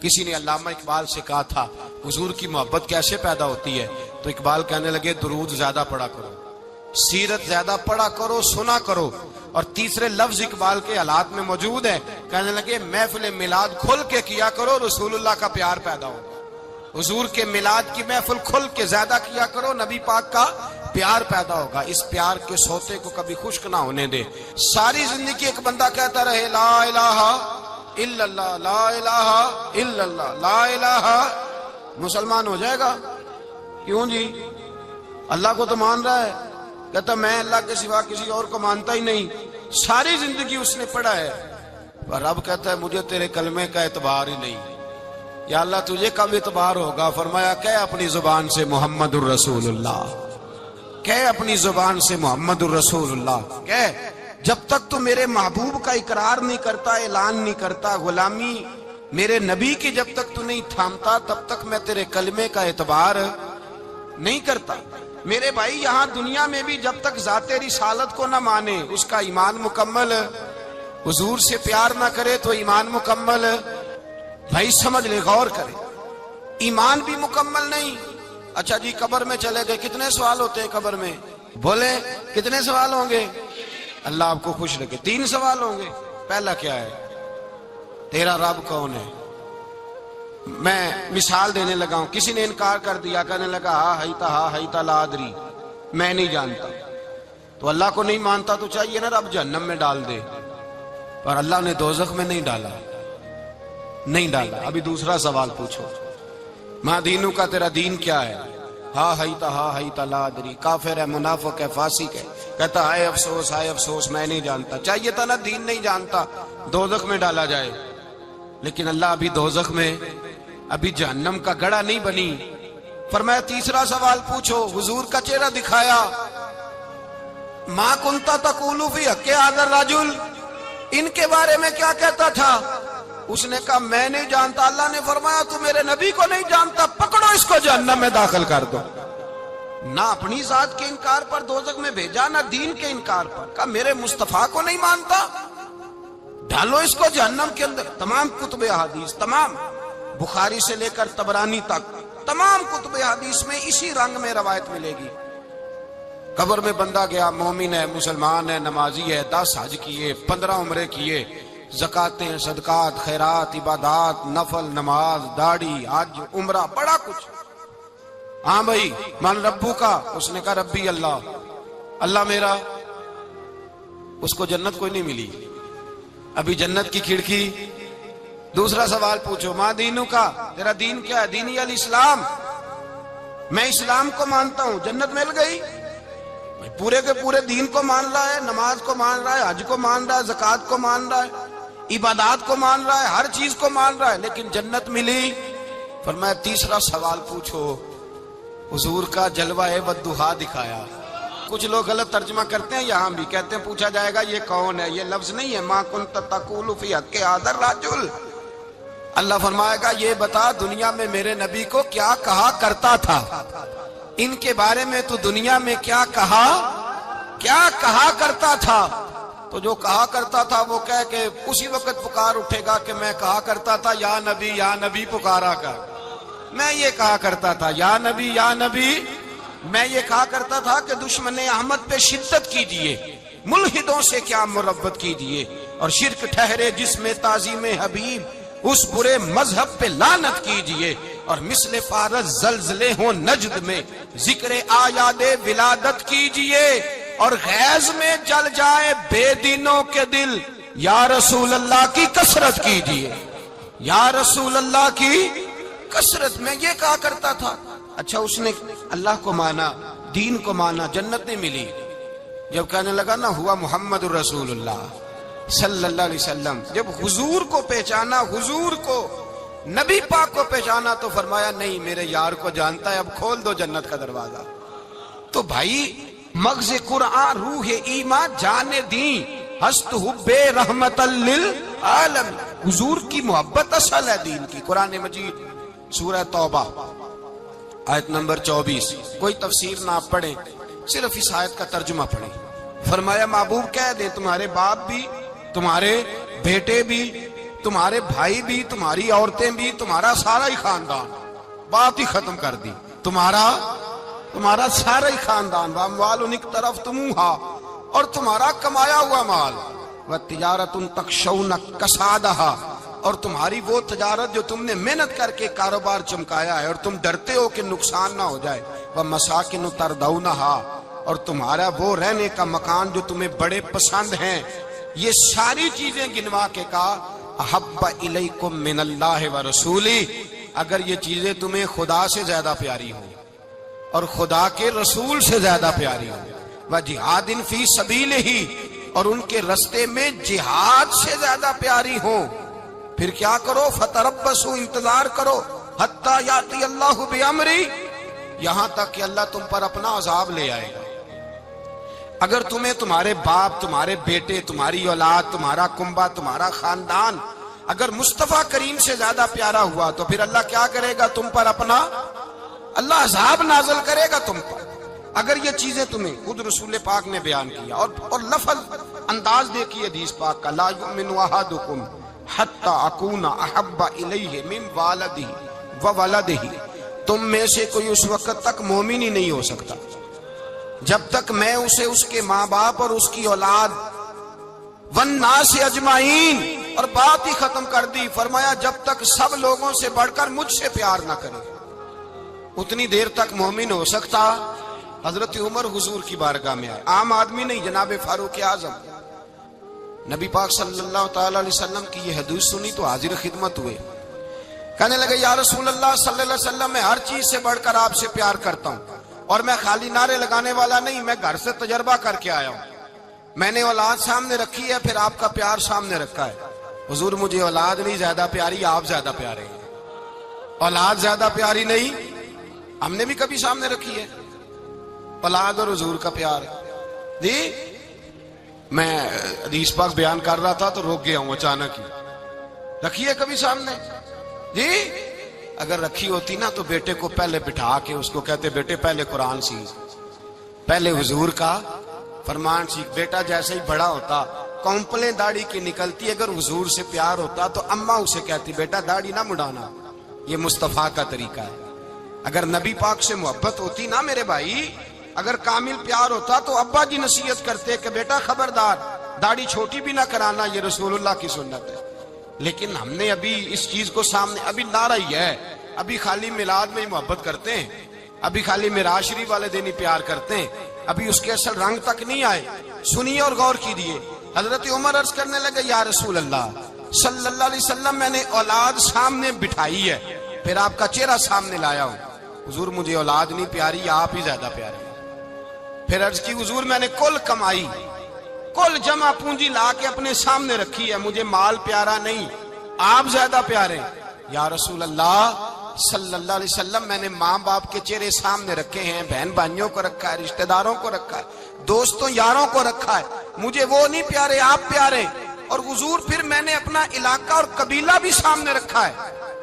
کسی نے علامہ اقبال سے کہا تھا حضور کی محبت کیسے پیدا ہوتی ہے، تو اقبال کہنے لگے درود زیادہ پڑھا کرو، سیرت زیادہ پڑھا کرو، سنا کرو۔ اور تیسرے لفظ اقبال کے حالات میں موجود ہے، کہنے لگے محفل میلاد کھل کے کیا کرو، رسول اللہ کا پیار پیدا ہوگا۔ حضور کے میلاد کی محفل کھل کے زیادہ کیا کرو، نبی پاک کا پیار پیدا ہوگا۔ اس پیار کے سوتے کو کبھی خشک نہ ہونے دے۔ ساری زندگی ایک بندہ کہتا رہے لا الہ الا اللہ، لا الہ الا اللہ، لا الہ، مسلمان ہو جائے گا؟ کیوں جی؟ اللہ کو تو مان رہا ہے، کہتا میں اللہ کے سوا کسی اور کو مانتا ہی نہیں، ساری زندگی اس نے پڑھا ہے، پر رب کہتا ہے مجھے تیرے کلمے کا اعتبار ہی نہیں۔ یا اللہ تجھے کب اعتبار ہوگا؟ فرمایا کہ اپنی زبان سے محمد الرسول اللہ، کہ اپنی زبان سے محمد الرسول اللہ، کہ جب تک تو میرے محبوب کا اقرار نہیں کرتا، اعلان نہیں کرتا، غلامی میرے نبی کی جب تک تو نہیں تھامتا، تب تک میں تیرے کلمے کا اعتبار نہیں کرتا۔ میرے بھائی یہاں دنیا میں بھی جب تک ذات رسالت کو نہ مانے، اس کا ایمان مکمل، حضور سے پیار نہ کرے تو ایمان مکمل، بھائی سمجھ لے، غور کرے، ایمان بھی مکمل نہیں۔ اچھا جی قبر میں چلے گئے، کتنے سوال ہوتے ہیں قبر میں؟ بولے کتنے سوال ہوں گے؟ اللہ آپ کو خوش رکھے، 3 سوال ہوں گے۔ پہلا کیا ہے؟ تیرا رب کون ہے؟ میں مثال دینے لگا ہوں، کسی نے انکار کر دیا، کہنے لگا ہا ہیتا لا ادری، میں نہیں جانتا، تو اللہ کو نہیں مانتا تو چاہیے نا رب جہنم میں ڈال دے، پر اللہ نے دوزخ میں نہیں ڈالا، نہیں ڈالا۔ ابھی دوسرا سوال پوچھو، ماں دینو کا تیرا دین کیا ہے؟ ہا ہیتا لا ادری، کافر ہے، منافق ہے، فاسق ہے، کہتا ہائے افسوس میں نہیں جانتا، چاہیے تھا نا دین نہیں جانتا دوزخ میں ڈالا جائے، لیکن اللہ ابھی دوزخ میں، ابھی جہنم کا گڑھا نہیں بنی۔ فرمایا تیسرا سوال پوچھو، حضور کا چہرہ دکھایا، ما کنتا تقول فی حق ھذا الرجل، ان کے بارے میں کیا کہتا تھا؟ اس نے کہا میں نہیں جانتا۔ اللہ نے فرمایا تو میرے نبی کو نہیں جانتا، پکڑو اس کو جہنم میں داخل کر دو۔ نہ اپنی ذات کے انکار پر دوزخ میں بھیجا، نہ دین کے انکار پر، کہا میرے مصطفیٰ کو نہیں مانتا، ڈالو اس کو جہنم کے اندر۔ تمام کتب احادیث، تمام بخاری سے لے کر طبرانی تک، تمام کتب احادیث میں اسی رنگ میں روایت ملے گی۔ قبر میں بندہ گیا، مومن ہے، مسلمان ہے، نمازی ہے، 10 حج کیے، 15 عمرے کیے، زکاتیں، صدقات، خیرات، عبادات، نفل، نماز، داڑھی، حج، عمرہ، بڑا کچھ۔ ہاں بھائی من ربو کا، اس نے کہا ربی اللہ، اللہ میرا، اس کو جنت کوئی نہیں ملی، ابھی جنت کی کھڑکی۔ دوسرا سوال پوچھو، ماں دینو کا، تیرا دین کیا ہے؟ دینی الاسلام، میں اسلام کو مانتا ہوں، جنت مل گئی۔ پورے کے پورے دین کو مان رہا ہے، نماز کو مان رہا ہے، حج کو مان رہا ہے، زکات کو مان رہا ہے، عبادات کو مان رہا ہے، ہر چیز کو مان رہا ہے، لیکن جنت ملی۔ فرمایا تیسرا سوال پوچھو، حضور کا جلوہ والضحیٰ دکھایا۔ کچھ لوگ غلط ترجمہ کرتے ہیں، یہاں بھی کہتے ہیں پوچھا جائے گا یہ کون ہے، یہ لفظ نہیں ہے، ما کنت تقول فی حق ھذا الرجل۔ اللہ فرمائے گا یہ بتا دنیا میں میرے نبی کو کیا کہا کرتا تھا، ان کے بارے میں تو دنیا میں کیا کہا کرتا تھا؟ تو جو کہا کرتا تھا وہ کہہ کہ اسی وقت پکار اٹھے گا کہ میں کہا کرتا تھا یا نبی پکارا کر، میں یہ کہا کرتا تھا یا نبی، میں یہ کہا کرتا تھا کہ دشمن احمد پہ شدت کیجئے، ملحدوں سے کیا مربت کیجئے، اور شرک ٹھہرے جس میں تعظیم حبیب، اس برے مذہب پہ لعنت کیجئے، اور مثل فارس زلزلے ہوں نجد میں ذکر آیاد ولادت کیجئے، اور غیظ میں جل جائے بے دینوں کے دل، یا رسول اللہ کی کثرت کیجئے، یا رسول اللہ کی کثرت۔ میں یہ کہا کرتا تھا۔ اچھا اس نے اللہ کو مانا، دین کو مانا، جنت نہیں ملی۔ جب کہنے لگا نا ہوا محمد الرسول اللہ صلی اللہ علیہ وسلم، جب حضور کو پہچانا، حضور کو، نبی پاک کو پہچانا، تو فرمایا نہیں میرے یار کو جانتا ہے، اب کھول دو جنت کا دروازہ۔ تو بھائی مغز قرآن، روح ایمان، جان دین، ہست حب رحمت للعالم، حضور کی محبت اصل ہے دین کی۔ قرآن مجید سورہ توبہ آیت نمبر 24، کوئی تفسیر نہ آپ پڑھیں، صرف اس آیت کا ترجمہ پڑھیں۔ فرمایا محبوب کہہ دیں تمہارے باپ بھی، تمہارے بیٹے بھی، تمہارے بھائی بھی، تمہاری عورتیں بھی، تمہارا سارا ہی خاندان، بات ہی ختم کر دی، تمہارا سارا ہی خاندان، واموال اقترفتموها، اور تمہارا کمایا ہوا مال، وتجارت تخشون کسادها، اور تمہاری وہ تجارت جو تم نے محنت کر کے کاروبار چمکایا ہے اور تم ڈرتے ہو کہ نقصان نہ ہو جائے، ومساکن ترضونها، اور تمہارا وہ رہنے کا مکان جو تمہیں بڑے پسند ہیں، یہ ساری چیزیں گنوا کے کہا احب الیکم من اللہ ورسولہ، اگر یہ چیزیں تمہیں خدا سے زیادہ پیاری ہوں اور خدا کے رسول سے زیادہ پیاری ہوں، وجہاد فی سبیلہ، اور ان کے رستے میں جہاد سے زیادہ پیاری ہوں، پھر کیا کرو، فتربصوا، انتظار کرو، حتی یاتی اللہ بامرہ، یہاں تک کہ اللہ تم پر اپنا عذاب لے آئے گا۔ اگر تمہیں تمہارے باپ، تمہارے بیٹے، تمہاری اولاد، تمہارا کنبہ، تمہارا خاندان اگر مصطفیٰ کریم سے زیادہ پیارا ہوا تو پھر اللہ کیا کرے گا تم پر اپنا، اللہ عذاب نازل کرے گا تم پر۔ اگر یہ چیزیں تمہیں، خود رسول پاک نے بیان کیا، اور لفظ انداز دیکھیے حدیث پاک کا، لا یؤمن احدکم حتی اکون احب الیہ من والدہ وولدہ، تم میں سے کوئی اس وقت تک مومن ہی نہیں ہو سکتا جب تک میں اسے اس کے ماں باپ اور اس کی اولاد والناس اجمعین، اور بات ہی ختم کر دی، فرمایا جب تک سب لوگوں سے بڑھ کر مجھ سے پیار نہ کرے اتنی دیر تک مومن ہو سکتا۔ حضرت عمر حضور کی بارگاہ میں آئے، عام آدمی نہیں، جناب فاروق اعظم، نبی پاک صلی اللہ تعالی علیہ وسلم کی یہ حدیث سنی تو حاضر خدمت ہوئے، کہنے لگے یا رسول اللہ صلی اللہ علیہ وسلم، میں ہر چیز سے بڑھ کر آپ سے پیار کرتا ہوں، اور میں خالی نعرے لگانے والا نہیں، میں گھر سے تجربہ کر کے آیا ہوں، میں نے اولاد سامنے رکھی ہے، پھر آپ کا پیار سامنے رکھا ہے، حضور مجھے اولاد نہیں زیادہ پیاری، آپ زیادہ پیارے ہیں، اولاد زیادہ پیاری نہیں، ہم نے بھی کبھی سامنے رکھی ہے اولاد اور حضور کا پیار جی۔ میں حدیث پاک بیان کر رہا تھا تو روک گیا ہوں اچانک ہی، رکھی ہے کبھی سامنے جی؟ اگر رکھی ہوتی نا تو بیٹے کو پہلے بٹھا کے اس کو کہتے بیٹے پہلے قرآن سیکھ، پہلے حضور کا فرمان سیکھ۔ بیٹا جیسے ہی بڑا ہوتا، کونپلیں داڑھی کی نکلتی، اگر حضور سے پیار ہوتا تو اماں اسے کہتی بیٹا داڑھی نہ مڈانا، یہ مصطفیٰ کا طریقہ ہے۔ اگر نبی پاک سے محبت ہوتی نا میرے بھائی، اگر کامل پیار ہوتا تو ابا جی نصیحت کرتے کہ بیٹا خبردار داڑھی چھوٹی بھی نہ کرانا، یہ رسول اللہ کی سنت ہے۔ لیکن ہم نے ابھی اس چیز کو سامنے، ابھی نعرہ ہی ہے، ابھی خالی میلاد میں ہی محبت کرتے ہیں، ابھی خالی معراج شریف والے دن ہی پیار کرتے ہیں، ابھی اس کے اصل رنگ تک نہیں آئے۔ سنیے اور غور کیجیے، حضرت عمر عرض کرنے لگے یا رسول اللہ صلی اللہ علیہ وسلم، میں نے اولاد سامنے بٹھائی ہے، پھر آپ کا چہرہ سامنے لایا ہوں، حضور مجھے اولاد نہیں پیاری، آپ ہی زیادہ پیارے۔ پھر عرض کی حضور میں نے کل کمائی، کل جمع پونجی لا کے اپنے سامنے رکھی ہے، مجھے مال پیارا نہیں، آپ زیادہ پیارے۔ یا رسول اللہ صلی اللہ علیہ وسلم، میں نے ماں باپ کے چہرے سامنے رکھے ہیں، بہن بھائیوں کو رکھا ہے، رشتہ داروں کو رکھا ہے، دوستوں یاروں کو رکھا ہے، مجھے وہ نہیں پیارے، آپ پیارے۔ اور حضور پھر میں نے اپنا علاقہ اور قبیلہ بھی سامنے رکھا ہے،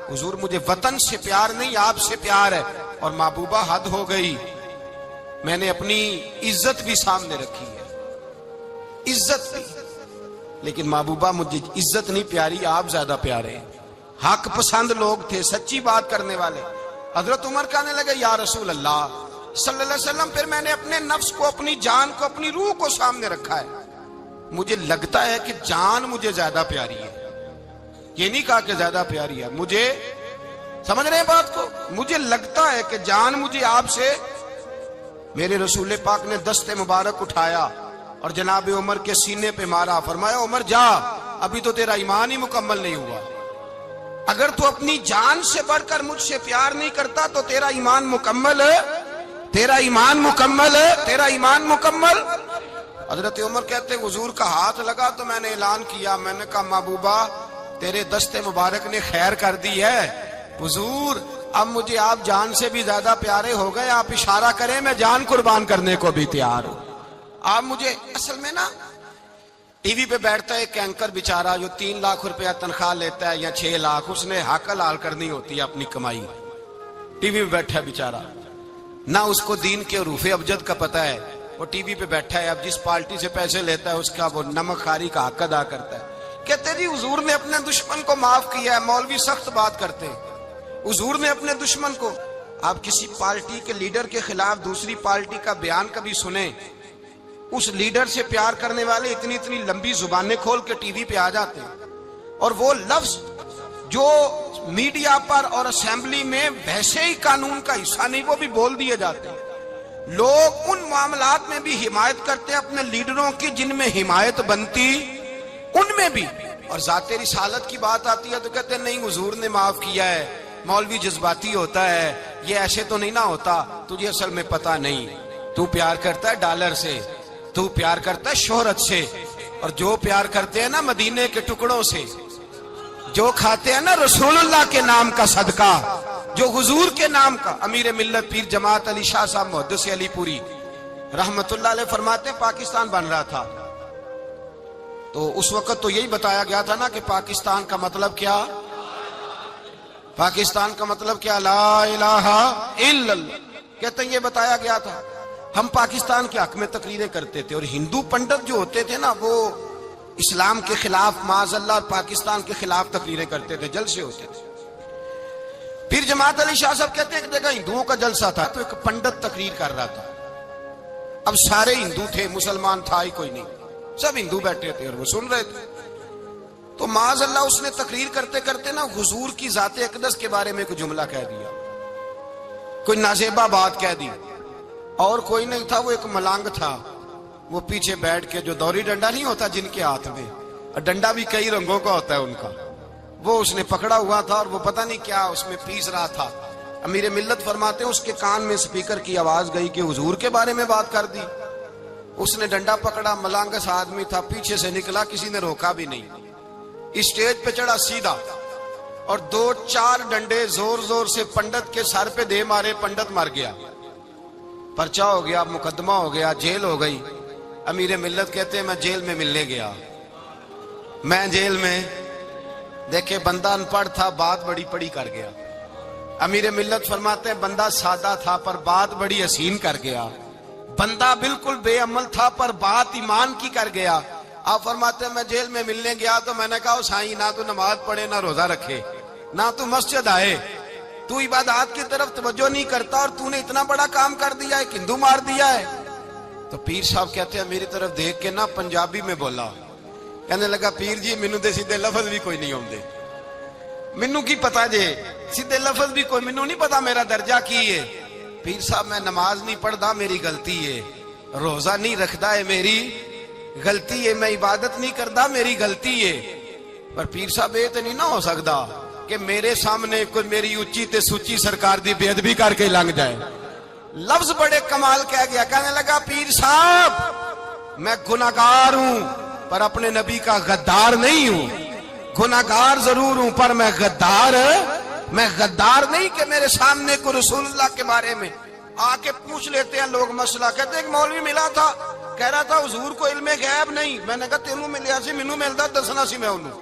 حضور مجھے وطن سے پیار نہیں، آپ سے پیار ہے۔ اور محبوبہ حد ہو گئی، میں نے اپنی عزت بھی سامنے رکھی ہے، عزت بھی، لیکن محبوبہ مجھے عزت نہیں پیاری، آپ زیادہ پیارے ہیں۔ حق پسند لوگ تھے، سچی بات کرنے والے۔ حضرت عمر کہنے لگے یا رسول اللہ صلی اللہ علیہ وسلم، پھر میں نے اپنے نفس کو، اپنی جان کو، اپنی روح کو سامنے رکھا ہے، مجھے لگتا ہے کہ جان مجھے زیادہ پیاری ہے، یہ نہیں کہا کہ زیادہ پیاری ہے، مجھے، سمجھ رہے ہیں بات کو، مجھے لگتا ہے کہ جان مجھے آپ سے۔ میرے رسول پاک نے دست مبارک اٹھایا اور جناب عمر کے سینے پہ مارا، فرمایا عمر جا، ابھی تو تیرا ایمان ہی مکمل نہیں ہوا، اگر تو اپنی جان سے بڑھ کر مجھ سے پیار نہیں کرتا تو تیرا ایمان مکمل ہے، تیرا ایمان مکمل ہے، تیرا ایمان مکمل۔ حضرت عمر کہتے حضور کا ہاتھ لگا تو میں نے اعلان کیا، میں نے کہا محبوبہ تیرے دست مبارک نے خیر کر دی ہے، حضور اب مجھے آپ جان سے بھی زیادہ پیارے ہو گئے، آپ اشارہ کریں میں جان قربان کرنے کو بھی تیار ہوں۔ آپ مجھے، اصل میں نا ٹی وی پہ بیٹھتا ہے ایک اینکر بیچارہ جو 3 لاکھ روپیہ تنخواہ لیتا ہے یا 6 لاکھ، اس نے حق حلال کرنی ہوتی ہے اپنی کمائی، ٹی وی پہ بیٹھا ہے بیچارہ، نہ اس کو دین کے حروف ابجد کا پتہ ہے، وہ ٹی وی پہ بیٹھا ہے، اب جس پارٹی سے پیسے لیتا ہے اس کا وہ نمک خاری کا حق ادا کرتا ہے، کہتے جی حضور نے اپنے دشمن کو معاف کیا ہے. مولوی سخت بات کرتے ہیں. حضور نے اپنے دشمن کو. آپ کسی پارٹی کے لیڈر کے خلاف دوسری پارٹی کا بیان کبھی سنیں, اس لیڈر سے پیار کرنے والے اتنی اتنی لمبی زبانیں کھول کے ٹی وی پہ آ جاتے ہیں, اور وہ لفظ جو میڈیا پر اور اسمبلی میں ویسے ہی قانون کا حصہ نہیں وہ بھی بول دیے جاتے ہیں. لوگ ان معاملات میں بھی حمایت کرتے ہیں اپنے لیڈروں کی جن میں حمایت بنتی ان میں بھی, اور ذات رسالت کی بات آتی ہے تو کہتے ہیں نہیں حضور نے معاف کیا ہے. مولوی جذباتی ہوتا ہے, یہ ایسے تو نہیں نہ ہوتا, تجھے اصل میں پتا نہیں. تو پیار کرتا ہے ڈالر سے, تو پیار کرتا ہے شہرت سے, اور جو پیار کرتے ہیں نا مدینے کے ٹکڑوں سے, جو کھاتے ہیں نا رسول اللہ کے نام کا صدقہ, جو حضور کے نام کا. امیر ملت پیر جماعت علی شاہ صاحب محدث علی پوری رحمت اللہ علیہ فرماتے ہیں پاکستان بن رہا تھا تو اس وقت تو یہی بتایا گیا تھا نا کہ پاکستان کا مطلب کیا, پاکستان کا مطلب کیا, لا الہ الا اللہ. کہتے ہیں یہ بتایا گیا تھا. ہم پاکستان کے حق میں تقریریں کرتے تھے, اور ہندو پنڈت جو ہوتے تھے نا وہ اسلام کے خلاف معاذ اللہ اور پاکستان کے خلاف تقریریں کرتے تھے, جلسے ہوتے تھے. پھر جماعت علی شاہ صاحب کہتے ہیں ایک جگہ ہندوؤں کا جلسہ تھا تو ایک پنڈت تقریر کر رہا تھا. اب سارے ہندو تھے, مسلمان تھا ہی کوئی نہیں, سب ہندو بیٹھے تھے اور وہ سن رہے تھے. تو معاذ اللہ اس نے تقریر کرتے کرتے نا حضور کی ذات اقدس کے بارے میں کوئی جملہ کہہ دیا, کوئی نازیبہ بات کہہ دی. اور کوئی نہیں تھا, وہ ایک ملانگ تھا, وہ پیچھے بیٹھ کے, جو دوری ڈنڈا نہیں ہوتا جن کے ہاتھ میں, اور ڈنڈا بھی کئی رنگوں کا ہوتا ہے ان کا, وہ اس نے پکڑا ہوا تھا اور وہ پتہ نہیں کیا اس میں پیس رہا تھا. امیر ملت فرماتے ہیں اس کے کان میں سپیکر کی آواز گئی کہ حضور کے بارے میں بات کر دی. اس نے ڈنڈا پکڑا, ملانگس آدمی تھا, پیچھے سے نکلا, کسی نے روکا بھی نہیں. اسٹیج پہ چڑھا سیدھا اور 2-4 ڈنڈے زور زور سے پنڈت کے سر پہ دے مارے. پنڈت مر گیا, پرچہ ہو گیا, مقدمہ ہو گیا, جیل ہو گئی. امیر ملت کہتے ہیں میں جیل میں ملنے گیا, میں جیل میں دیکھے بندہ ان پڑھ تھا, بات بڑی پڑی کر گیا. امیر ملت فرماتے ہیں بندہ سادہ تھا پر بات بڑی حسین کر گیا, بندہ بالکل بے عمل تھا پر بات ایمان کی کر گیا. آپ فرماتے ہیں میں جیل میں ملنے گیا تو میں نے کہا سائیں نہ تو نماز پڑھے, نہ روزہ رکھے, نہ تو مسجد آئے, تو عبادات کی طرف توجہ نہیں کرتا, اور تو نے اتنا بڑا کام کر دیا ہے, ہندو مار دیا ہے. تو پیر صاحب کہتے ہیں میری طرف دیکھ کے نا پنجابی میں بولا, کہنے لگا پیر جی مینوں دے سیدھے لفظ بھی کوئی نہیں آندے, مینوں کی پتا جے سیدھے لفظ بھی کوئی, مینوں نہیں پتا میرا درجہ کی ہے. پیر صاحب میں نماز نہیں پڑھدا میری غلطی ہے, روزہ نہیں رکھدا ہے میری غلطی ہے, میں عبادت نہیں کردا میری غلطی ہے. پر پیر صاحب یہ تو نہیں نہ ہو سکدا کہ میرے سامنے کوئی میری اونچی تے سچی سرکار دی بے ادبی کر کے لنگ جائے. لفظ بڑے کمال کہہ گیا, کہنے لگا پیر صاحب میں گناہگار ہوں پر اپنے نبی کا غدار نہیں ہوں. گناہگار ضرور ہوں پر میں غدار نہیں کہ میرے سامنے کو رسول اللہ کے بارے میں آ کے پوچھ لیتے ہیں لوگ مسئلہ. کہتے ہیں ایک مولوی ملا تھا, کہہ رہا تھا حضور کو علم غیب نہیں. میں نے کہا تینوں ملیا سی, مینوں ملدا دسنا سی, میں انہوں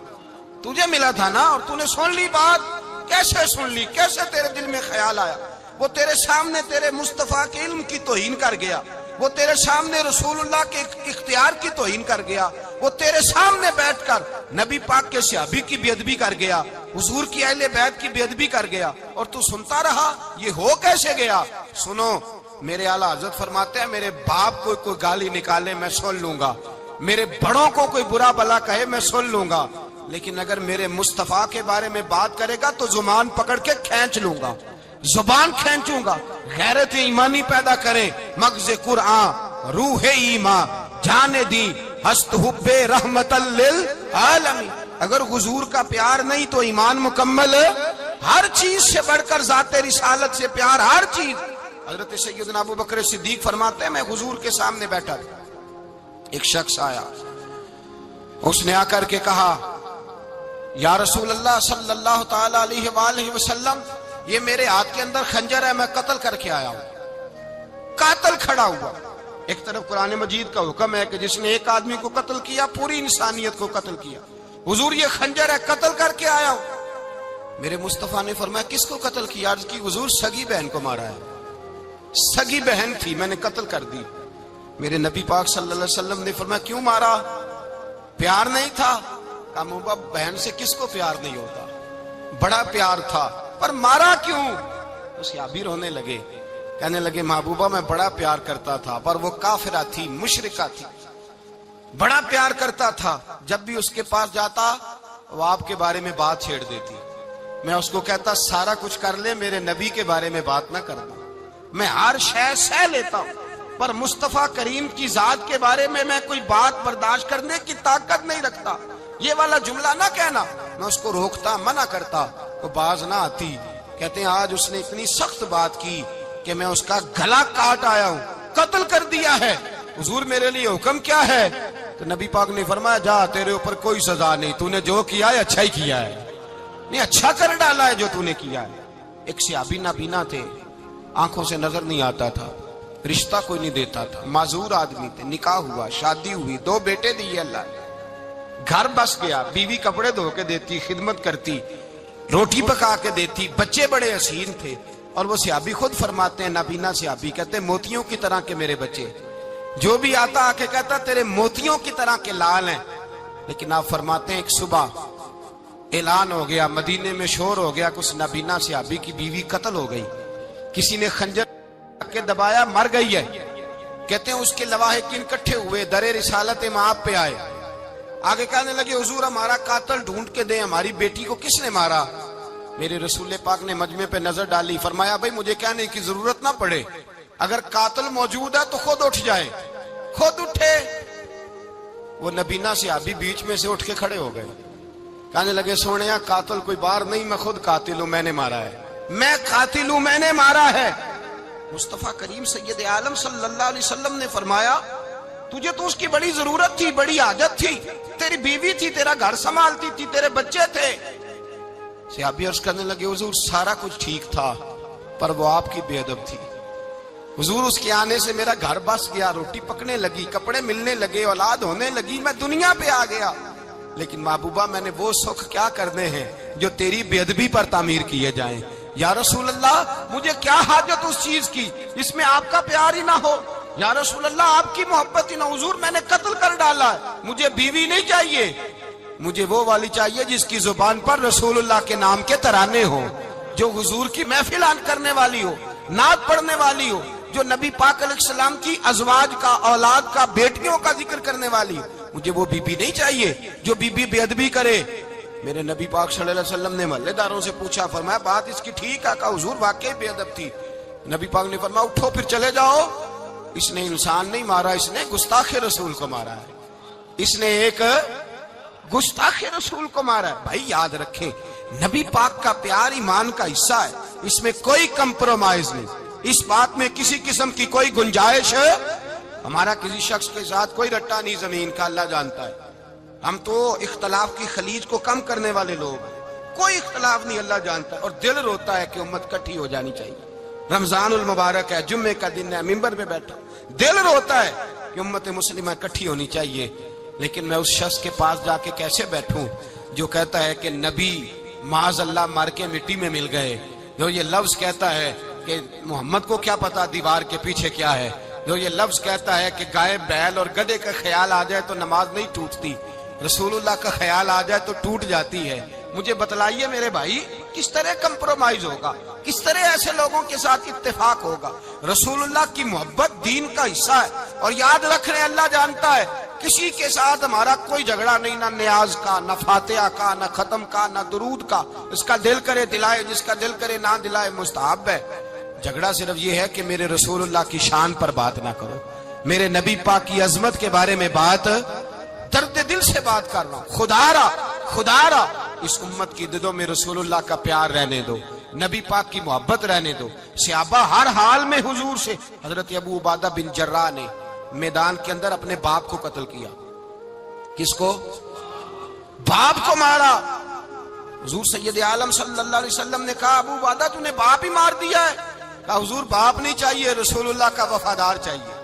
تجھے ملا تھا نا, اور تو نے سن لی بات. کیسے سن لی, کیسے تیرے دل میں خیال آیا؟ وہ تیرے سامنے تیرے مصطفیٰ کے علم کی توہین کر گیا, وہ تیرے سامنے رسول اللہ کے اختیار کی توہین کر گیا, وہ تیرے سامنے بیٹھ کر نبی پاک کے صحابی کی بے ادبی کر گیا, حضور کی اہل بیت کی بے ادبی کر گیا, اور تو سنتا رہا. یہ ہو کیسے گیا؟ سنو, میرے اعلیٰ حضرت فرماتے ہیں میرے باپ کو کوئی گالی نکالے میں سن لوں گا, میرے بڑوں کو کوئی برا بلا کہے میں سن لوں گا, لیکن اگر میرے مصطفیٰ کے بارے میں بات کرے گا تو زبان پکڑ کے کھینچ لوں گا, زبان کھینچوں گا. غیرت ایمانی پیدا کرے مغز قرآن روح ایمان جانے دی ہست حب رحمت للعالمین. اگر حضور کا پیار نہیں تو ایمان مکمل, ہر چیز سے بڑھ کر ذات رسالت سے پیار, ہر چیز. حضرت سیدنا ابو بکر صدیق فرماتے ہیں میں حضور کے سامنے بیٹھا تھا, ایک شخص آیا, اس نے آ کر کے کہا یا رسول اللہ صلی اللہ تعالی علیہ وآلہ وسلم یہ میرے ہاتھ کے اندر خنجر ہے, میں قتل کر کے آیا ہوں. قاتل کھڑا ہوا. ایک طرف قرآن مجید کا حکم ہے کہ جس نے ایک آدمی کو قتل کیا پوری انسانیت کو قتل کیا. حضور یہ خنجر ہے, قتل کر کے آیا ہوں. میرے مصطفیٰ نے فرمایا کس کو قتل کیا؟ عرض کی حضور سگی بہن کو مارا ہے, سگی بہن تھی میں نے قتل کر دی. میرے نبی پاک صلی اللہ علیہ وسلم نے فرمایا کیوں مارا؟ پیار نہیں تھا؟ کہا محبوبہ بہن سے کس کو پیار نہیں ہوتا، بڑا پیار تھا، پر مارا کیوں؟ تو صحابی رونے لگے، کہنے لگے محبوبہ میں بڑا پیار کرتا تھا، پر وہ کافرہ تھی، مشرکہ تھی، بڑا پیار کرتا تھا، جب بھی اس کے پاس جاتا وہ آپ کے بارے میں بات چھیڑ دیتی، میں اس کو کہتا سارا کچھ کر لے میرے نبی کے بارے میں بات نہ کرنا، میں ہر شے سہ لیتا ہوں، پر مصطفیٰ کریم کی ذات کے بارے میں کوئی بات برداشت کرنے کی طاقت نہیں رکھتا، یہ والا جملہ نہ کہنا۔ میں اس کو روکتا، منع کرتا، وہ باز نہ آتی۔ کہتے ہیں آج اس نے اتنی سخت بات کی کہ میں اس کا گلا کاٹ آیا ہوں، قتل کر دیا ہے، حضور میرے لیے حکم کیا ہے؟ تو نبی پاک نے فرمایا جا، تیرے اوپر کوئی سزا نہیں، تو نے جو کیا ہے اچھا ہی کیا ہے، نہیں اچھا کر ڈالا ہے جو تو نے کیا ہے۔ ایک صحابی نابینا تھے، آنکھوں سے نظر نہیں آتا تھا، رشتہ کوئی نہیں دیتا تھا، معذور آدمی تھے، نکاح ہوا، شادی ہوئی، 2 بیٹے دیے اللہ نے، گھر بس گیا، بیوی کپڑے دھو کے دیتی، خدمت کرتی، روٹی پکا کے دیتی، بچے بڑے حسین تھے، اور وہ صحابی خود فرماتے ہیں، نابینا صحابی کہتے ہیں موتیوں کی طرح کے میرے بچے، جو بھی آتا آ کے کہتا تیرے موتیوں کی طرح کے لال ہیں۔ لیکن آپ فرماتے ہیں ایک صبح اعلان ہو گیا، مدینے میں شور ہو گیا کہ اس نابینا صحابی کی بیوی قتل ہو گئی، کسی نے خنجر کے دبایا، مر گئی ہے۔ کہتے ہیں اس کے لواحقین اکٹھے ہوئے، در رسالت مآب پہ آئے، آگے کہنے لگے حضور ہمارا قاتل ڈھونڈ کے دیں، ہماری بیٹی کو کس نے مارا؟ میرے رسول پاک نے مجمع پہ نظر ڈالی، فرمایا بھائی مجھے کہنے کی ضرورت نہ پڑے، اگر قاتل موجود ہے تو خود اٹھ جائے۔ خود اٹھے، وہ نبینا صحابی بیچ میں سے اٹھ کے کھڑے ہو گئے، کہنے لگے سونیا قاتل کوئی باہر نہیں، میں خود قاتل ہوں، میں نے مارا ہے، میں قاتل ہوں، میں نے مارا ہے۔ مصطفیٰ کریم سید عالم صلی اللہ علیہ وسلم نے فرمایا تجھے تو اس کی بڑی ضرورت تھی، بڑی حاجت تھی، تیری بیوی تھی، تیرا گھر سنبھالتی تھی، تیرے بچے تھے۔ صحابی عرض کرنے لگے حضور سارا کچھ ٹھیک تھا، پر وہ آپ کی بے ادب تھی، حضور اس کے آنے سے میرا گھر بس گیا، روٹی پکنے لگی، کپڑے ملنے لگے، اولاد ہونے لگی، میں دنیا پہ آ گیا، لیکن محبوبہ میں نے وہ سکھ کیا کرنے ہیں جو تیری بے ادبی پر تعمیر کیے جائیں۔ یا رسول اللہ مجھے کیا حاجت اس چیز کی جس میں آپ کا پیار ہی نہ ہو، یا رسول اللہ آپ کی محبت ہی نہ، حضور میں نے قتل کر ڈالا ہے، مجھے بیوی نہیں چاہیے، مجھے وہ والی چاہیے جس کی زبان پر رسول اللہ کے نام کے ترانے ہو، جو حضور کی محفل کرنے والی ہو، نعت پڑھنے والی ہو، جو نبی پاک علیہ السلام کی ازواج کا، اولاد کا، بیٹیوں کا ذکر کرنے والی ہو، مجھے وہ بی بی نہیں چاہیے جو بی بی بے ادبی کرے۔ میرے نبی پاک صلی اللہ علیہ وسلم نے محلے داروں سے پوچھا، فرمایا بات اس کی ٹھیک ہے؟ کہا حضور واقعی بے ادب تھی۔ نبی پاک نے فرمایا اٹھو پھر چلے جاؤ، اس نے انسان نہیں مارا، اس نے گستاخ رسول کو مارا ہے، اس نے ایک گستاخ رسول کو مارا ہے۔ بھائی یاد رکھیں نبی پاک کا پیار ایمان کا حصہ ہے، اس میں کوئی کمپرومائز نہیں، اس بات میں کسی قسم کی کوئی گنجائش ہے۔ ہمارا کسی شخص کے ساتھ کوئی رٹا نہیں زمین کا، اللہ جانتا ہے، ہم تو اختلاف کی خلیج کو کم کرنے والے لوگ ہیں، کوئی اختلاف نہیں، اللہ جانتا ہے، اور دل روتا ہے کہ امت کٹھی ہو جانی چاہیے۔ رمضان المبارک ہے، جمعے کا دن ہے، منبر پہ بیٹھا، دل روتا ہے کہ امت مسلمہ کٹھی ہونی چاہیے، لیکن میں اس شخص کے پاس جا کے کیسے بیٹھوں جو کہتا ہے کہ نبی معاذ اللہ مر کے مٹی میں مل گئے، جو یہ لفظ کہتا ہے کہ محمد کو کیا پتا دیوار کے پیچھے کیا ہے، جو یہ لفظ کہتا ہے کہ گائے بیل اور گدھے کا خیال آ جائے تو نماز نہیں ٹوٹتی، رسول اللہ کا خیال آ جائے تو ٹوٹ جاتی ہے۔ مجھے بتلائیے میرے بھائی کس طرح کمپرومائز ہوگا، کس طرح ایسے لوگوں کے ساتھ اتفاق ہوگا؟ رسول اللہ کی محبت دین کا حصہ ہے، اور یاد رکھ رہے اللہ جانتا ہے کسی کے ساتھ ہمارا کوئی جھگڑا نہیں، نہ نیاز کا، نہ فاتحہ کا، نہ ختم کا، نہ درود کا، اس کا دل کرے دلائے، جس کا دل کرے نہ دلائے، مستحب ہے۔ جھگڑا صرف یہ ہے کہ میرے رسول اللہ کی شان پر بات نہ کرو، میرے نبی پاک کی عظمت کے بارے میں بات، درد دل سے بات کر رہا ہوں، خدا را اس امت کی دلوں میں رسول اللہ کا پیار رہنے دو، نبی پاک کی محبت رہنے دو۔ صحابہ ہر حال میں حضور سے، حضرت ابو عبادہ بن جراح نے میدان کے اندر اپنے باپ کو قتل کیا، کس کو؟ باپ کو مارا۔ حضور سید عالم صلی اللہ علیہ وسلم نے کہا ابو عبادہ تو نے باپ ہی مار دیا ہے؟ کہا حضور باپ نہیں چاہیے، رسول اللہ کا وفادار چاہیے،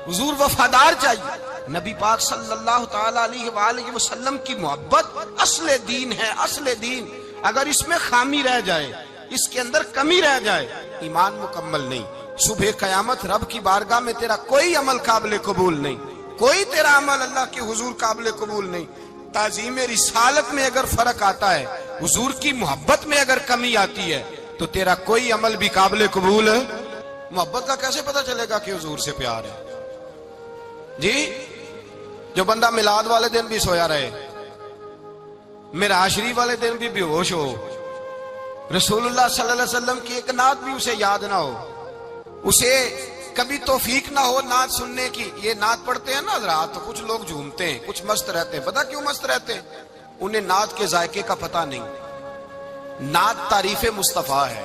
حضور وفادار چاہیے۔ نبی پاک صلی اللہ تعالی علیہ وآلہ وسلم کی محبت اصل دین ہے، اصل دین۔ اگر اس میں خامی رہ جائے، اس کے اندر کمی رہ جائے، ایمان مکمل نہیں۔ صبح قیامت رب کی بارگاہ میں تیرا کوئی عمل قابل قبول نہیں، کوئی تیرا عمل اللہ کے حضور قابل قبول نہیں۔ تعظیم رسالت میں اگر فرق آتا ہے، حضور کی محبت میں اگر کمی آتی ہے، تو تیرا کوئی عمل بھی قابل قبول ہے۔ محبت کا کیسے پتہ چلے گا کہ حضور سے پیار ہے؟ جی، جو بندہ میلاد والے دن بھی سویا رہے، معراج شریف والے دن بھی بے ہوش ہو، رسول اللہ صلی اللہ علیہ وسلم کی ایک نعت بھی اسے یاد نہ ہو، اسے کبھی توفیق نہ ہو نعت سننے کی۔ یہ نعت پڑھتے ہیں نا حضرات، تو کچھ لوگ جھومتے ہیں، کچھ مست رہتے ہیں۔ پتہ کیوں مست رہتے ہیں؟ انہیں نعت کے ذائقے کا پتہ نہیں۔ نعت تعریف مصطفیٰ ہے،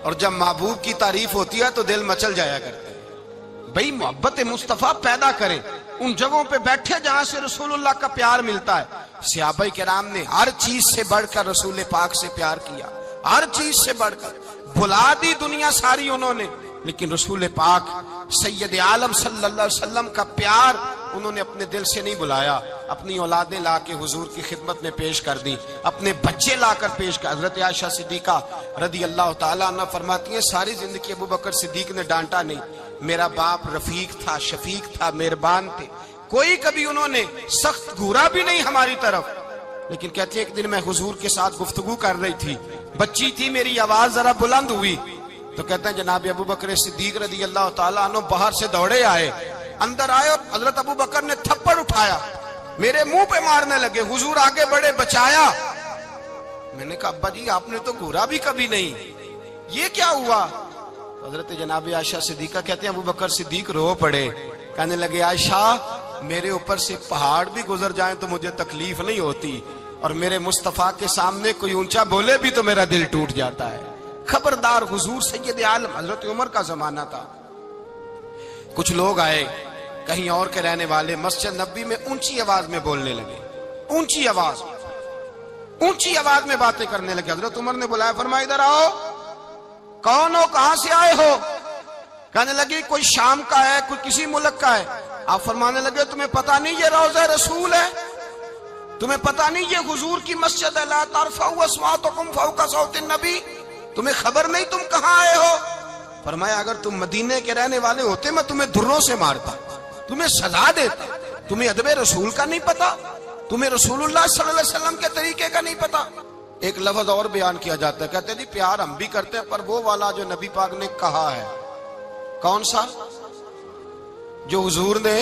اور جب محبوب کی تعریف ہوتی ہے تو دل مچل جایا کرتے ہیں۔ بھئی محبت مصطفیٰ پیدا کریں ان جگہوں پہ بیٹھے جہاں سے رسول اللہ کا پیار ملتا ہے۔ صحابہ کرام نے ہر چیز سے بڑھ کر رسول پاک سے پیار کیا، ہر چیز سے بڑھ کر۔ بھلا دی دنیا ساری انہوں نے، لیکن رسول پاک سید عالم صلی اللہ علیہ وسلم کا پیار انہوں نے اپنے دل سے نہیں بلایا۔ اپنی اولادیں لا کے حضور کی خدمت میں پیش کر دی، اپنے بچے لا کر پیش کر۔ حضرت عائشہ صدیقہ رضی اللہ تعالیٰ عنہ فرماتی ہیں ساری زندگی ابو بکر صدیق نے ڈانٹا نہیں، میرا باپ رفیق تھا، شفیق تھا، مہربان تھے، کوئی کبھی انہوں نے سخت گھورا بھی نہیں ہماری طرف۔ لیکن کہتے ہیں ایک دن میں حضور کے ساتھ گفتگو کر رہی تھی، بچی تھی، میری آواز ذرا بلند ہوئی، تو کہتے ہیں جناب ابو بکر صدیق رضی اللہ تعالیٰ عنہ باہر سے دوڑے آئے، اندر آئے اور حضرت ابو بکر نے تھپڑ اٹھایا، میرے منہ پہ مارنے لگے۔ حضور آگے بڑھے، بچایا۔ میں نے کہا ابا جی آپ نے تو گھورا بھی کبھی نہیں، یہ کیا ہوا؟ حضرت جناب عائشہ صدیقہ کہتے ہیں ابو بکر صدیق رو پڑے، کہنے لگے عائشہ میرے اوپر سے پہاڑ بھی گزر جائیں تو مجھے تکلیف نہیں ہوتی، اور میرے مصطفیٰ کے سامنے کوئی اونچا بولے بھی تو میرا دل ٹوٹ جاتا ہے۔ خبردار، حضور سید عالم، حضرت عمر کا زمانہ تھا، کچھ لوگ آئے کہیں اور کے رہنے والے، مسجد نبوی میں اونچی آواز میں بولنے لگے، اونچی آواز میں باتیں کرنے لگے۔ حضرت عمر نے بلایا، فرمایا ادھر آؤ، کون ہو، کہاں سے آئے ہو؟ کہنے لگے کوئی شام کا ہے، کوئی کسی ملک کا ہے۔ آپ فرمانے لگے تمہیں پتہ نہیں یہ روضہ رسول ہے؟ تمہیں پتہ نہیں یہ حضور کی مسجد ہے؟ لا ترفعوا اصواتکم فوق صوت النبی، تمہیں خبر نہیں تم کہاں آئے ہو؟ فرمایا اگر تم مدینے کے رہنے والے ہوتے میں تمہیں دھروں سے مارتا، تمہیں سزا دیتا۔ تمہیں ادب رسول کا نہیں پتا، تمہیں رسول اللہ صلی اللہ علیہ وسلم کے طریقے کا نہیں پتا۔ ایک لفظ اور بیان کیا جاتا ہے، کہتے ہیں جی پیار ہم بھی کرتے ہیں پر وہ والا جو نبی پاک نے کہا ہے۔ کون سا؟ جو حضور نے،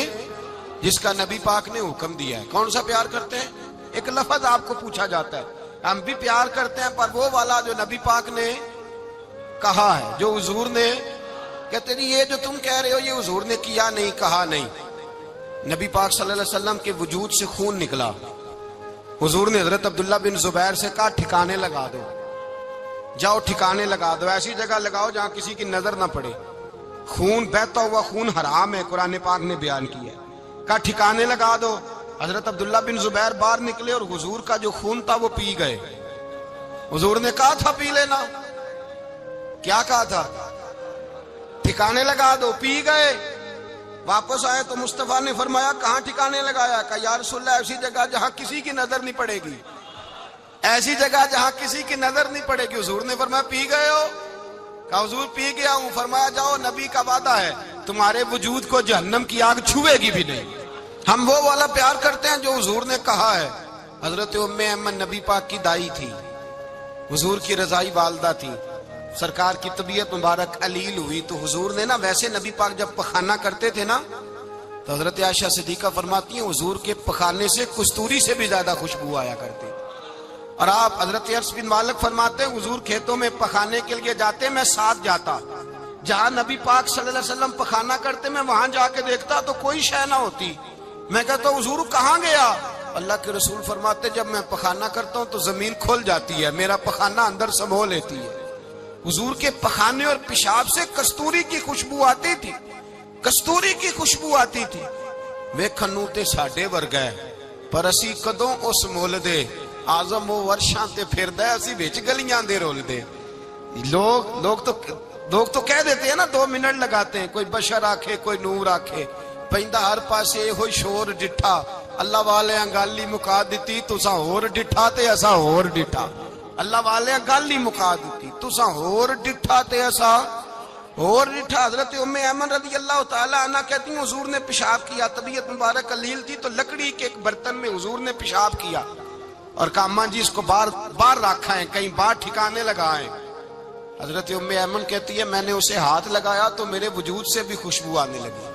جس کا نبی پاک نے حکم دیا ہے۔ کون سا پیار کرتے ہیں؟ ایک لفظ آپ کو پوچھا جاتا ہے، ہم بھی پیار کرتے ہیں پر وہ والا جو نبی پاک نے کہا ہے، جو حضور نے۔ کہتے ہیں یہ جو تم کہہ رہے ہو یہ حضور نے کیا نہیں، کہا نہیں۔ نبی پاک صلی اللہ علیہ وسلم کے وجود سے خون نکلا، حضور نے حضرت عبداللہ بن زبیر سے کہا ٹھکانے لگا دو، جاؤ ٹھکانے لگا دو، ایسی جگہ لگاؤ جہاں کسی کی نظر نہ پڑے۔ خون بہتا ہوا خون حرام ہے، قرآن پاک نے بیان کیا ہے، کہا ٹھکانے لگا دو۔ حضرت عبداللہ بن زبیر باہر نکلے اور حضور کا جو خون تھا وہ پی گئے۔ حضور نے کہا تھا پی لینا، کیا کہا تھا؟ ٹھکانے لگا دو، پی گئے۔ واپس آئے تو مصطفیٰ نے فرمایا کہاں ٹھکانے لگایا؟ کہا یا رسول اللہ ایسی جگہ جہاں کسی کی نظر نہیں پڑے گی، ایسی جگہ جہاں کسی کی نظر نہیں پڑے گی۔ حضور نے فرمایا پی گئے ہو؟ کہا حضور پی گیا ہوں۔ فرمایا جاؤ، نبی کا وعدہ ہے تمہارے وجود کو جہنم کی آگ چھوئے گی بھی نہیں۔ ہم وہ والا پیار کرتے ہیں جو حضور نے کہا ہے۔ حضرت ام ایمن نبی پاک کی دائی تھی، حضور کی رضائی والدہ تھی، سرکار کی طبیعت مبارک علیل ہوئی تو حضور نے نا، ویسے نبی پاک جب پخانہ کرتے تھے نا تو حضرت عائشہ صدیقہ فرماتی ہیں حضور کے پخانے سے کستوری سے بھی زیادہ خوشبو آیا کرتی۔ اور آپ حضرت انس بن مالک فرماتے ہیں حضور کھیتوں میں پخانے کے لیے جاتے، میں ساتھ جاتا، جہاں نبی پاک صلی اللہ علیہ وسلم پخانہ کرتے میں وہاں جا کے دیکھتا تو کوئی شے نہ ہوتی۔ میں کہتا ہوں حضور کہاں گیا؟ اللہ کے رسول فرماتے جب میں پخانہ کرتا ہوں تو زمین کھل جاتی ہے، میرا پخانہ اندر سمو لیتی ہے۔ حضور کے پخانے اور پیشاب سے کستوری کی خوشبو آتی تھی، کستوری کی خوشبو آتی تھی۔ ویکھنوں تے ساڈے ورگا ہے پر اسی کدوں اس مول دے، آزم وہ ورشاں تے پھردا ہے اسی وچ گلیاں دے رول دے۔ لوگ تو کہہ دیتے ہیں نا 2 منٹ لگاتے ہیں، کوئی بشر آکھے کوئی نور آکھے، پیندا ہر پاسے ہوئی شور ڈٹھا، اللہ والے گالی مکا دیتی تساں ہور ڈٹھا تے اساں ہور ڈٹھا۔ اللہ والے گل ہی مکا دیتی، تساں ہور ڈٹھا تے اساں۔ اور ریٹھا حضرت ام ایمن رضی اللہ تعالی عنہ کہتی ہیں حضور نے پیشاب کیا، طبیعت مبارک قلیل تھی تو لکڑی کے ایک برتن میں حضور نے پیشاب کیا اور کہا اماں جی اس کو باہر رکھا ہے، کہیں باہر ٹھکانے لگائیں۔ حضرت ام ایمن کہتی ہے میں نے اسے ہاتھ لگایا تو میرے وجود سے بھی خوشبو آنے لگی،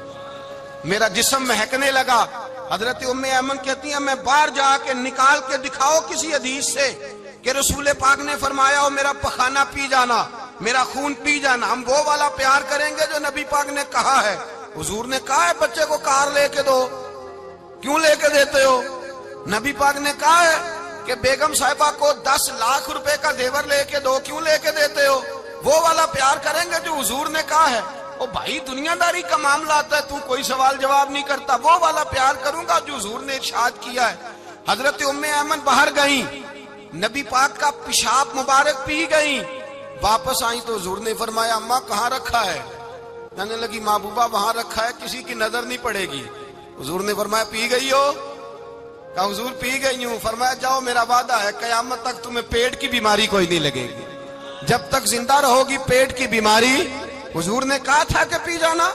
میرا جسم مہکنے لگا۔ حضرت ام ایمن کہتی ہیں میں باہر جا کے نکال کے دکھاؤ کسی حدیث سے کہ رسول پاک نے فرمایا ہو میرا پخانہ پی جانا، میرا خون پی جانا، ہم وہ والا پیار کریں گے جو نبی پاک نے کہا ہے۔ حضور نے کہا ہے بچے کو کار لے کے دو، کیوں لے کے دیتے ہو؟ نبی پاک نے کہا ہے کہ بیگم صاحبہ کو 10 لاکھ روپے کا زیور لے کے دو، کیوں لے کے دیتے ہو؟ وہ والا پیار کریں گے جو حضور نے کہا ہے۔ او بھائی دنیا داری کا معاملہ آتا ہے، تو کوئی سوال جواب نہیں کرتا، وہ والا پیار کروں گا جو حضور نے ارشاد کیا ہے۔ حضرت ام ایمن باہر گئیں، نبی پاک کا پیشاب مبارک پی گئیں، واپس آئیں تو حضور نے فرمایا اماں کہاں رکھا ہے؟ کہنے لگی محبوبہ وہاں رکھا ہے، کسی کی نظر نہیں پڑے گی۔ حضور نے فرمایا پی گئی ہو؟ کہا حضور پی گئی ہوں۔ فرمایا جاؤ میرا وعدہ ہے قیامت تک تمہیں پیٹ کی بیماری کوئی نہیں لگے گی، جب تک زندہ رہو گی پیٹ کی بیماری۔ حضور نے کہا تھا کہ پی جانا۔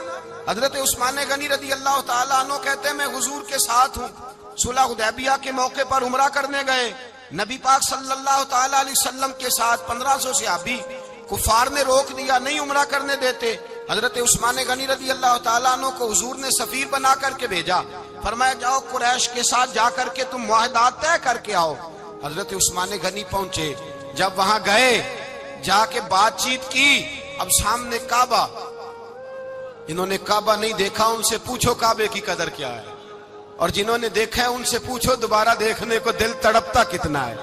حضرت عثمان غنی رضی اللہ تعالیٰ عنہ کہتے ہیں میں حضور کے ساتھ ہوں، صلح حدیبیہ کے موقع پر عمرہ کرنے گئے، نبی پاک صلی اللہ تعالیٰ علیہ وسلم کے ساتھ 1500 صحابی، کفار نے روک دیا، نہیں عمرہ کرنے دیتے۔ حضرت عثمان غنی رضی اللہ تعالیٰ عنہ کو حضور نے سفیر بنا کر کے بھیجا، فرمایا جاؤ قریش کے ساتھ جا کر کے تم معاہدات طے کر کے آؤ۔ حضرت عثمان غنی پہنچے، جب وہاں گئے جا کے بات چیت کی، اب سامنے کعبہ، جنہوں نے کعبہ نہیں دیکھا ان سے پوچھو کعبے کی قدر کیا ہے، اور جنہوں نے دیکھا ہے ان سے پوچھو دوبارہ دیکھنے کو دل تڑپتا کتنا ہے۔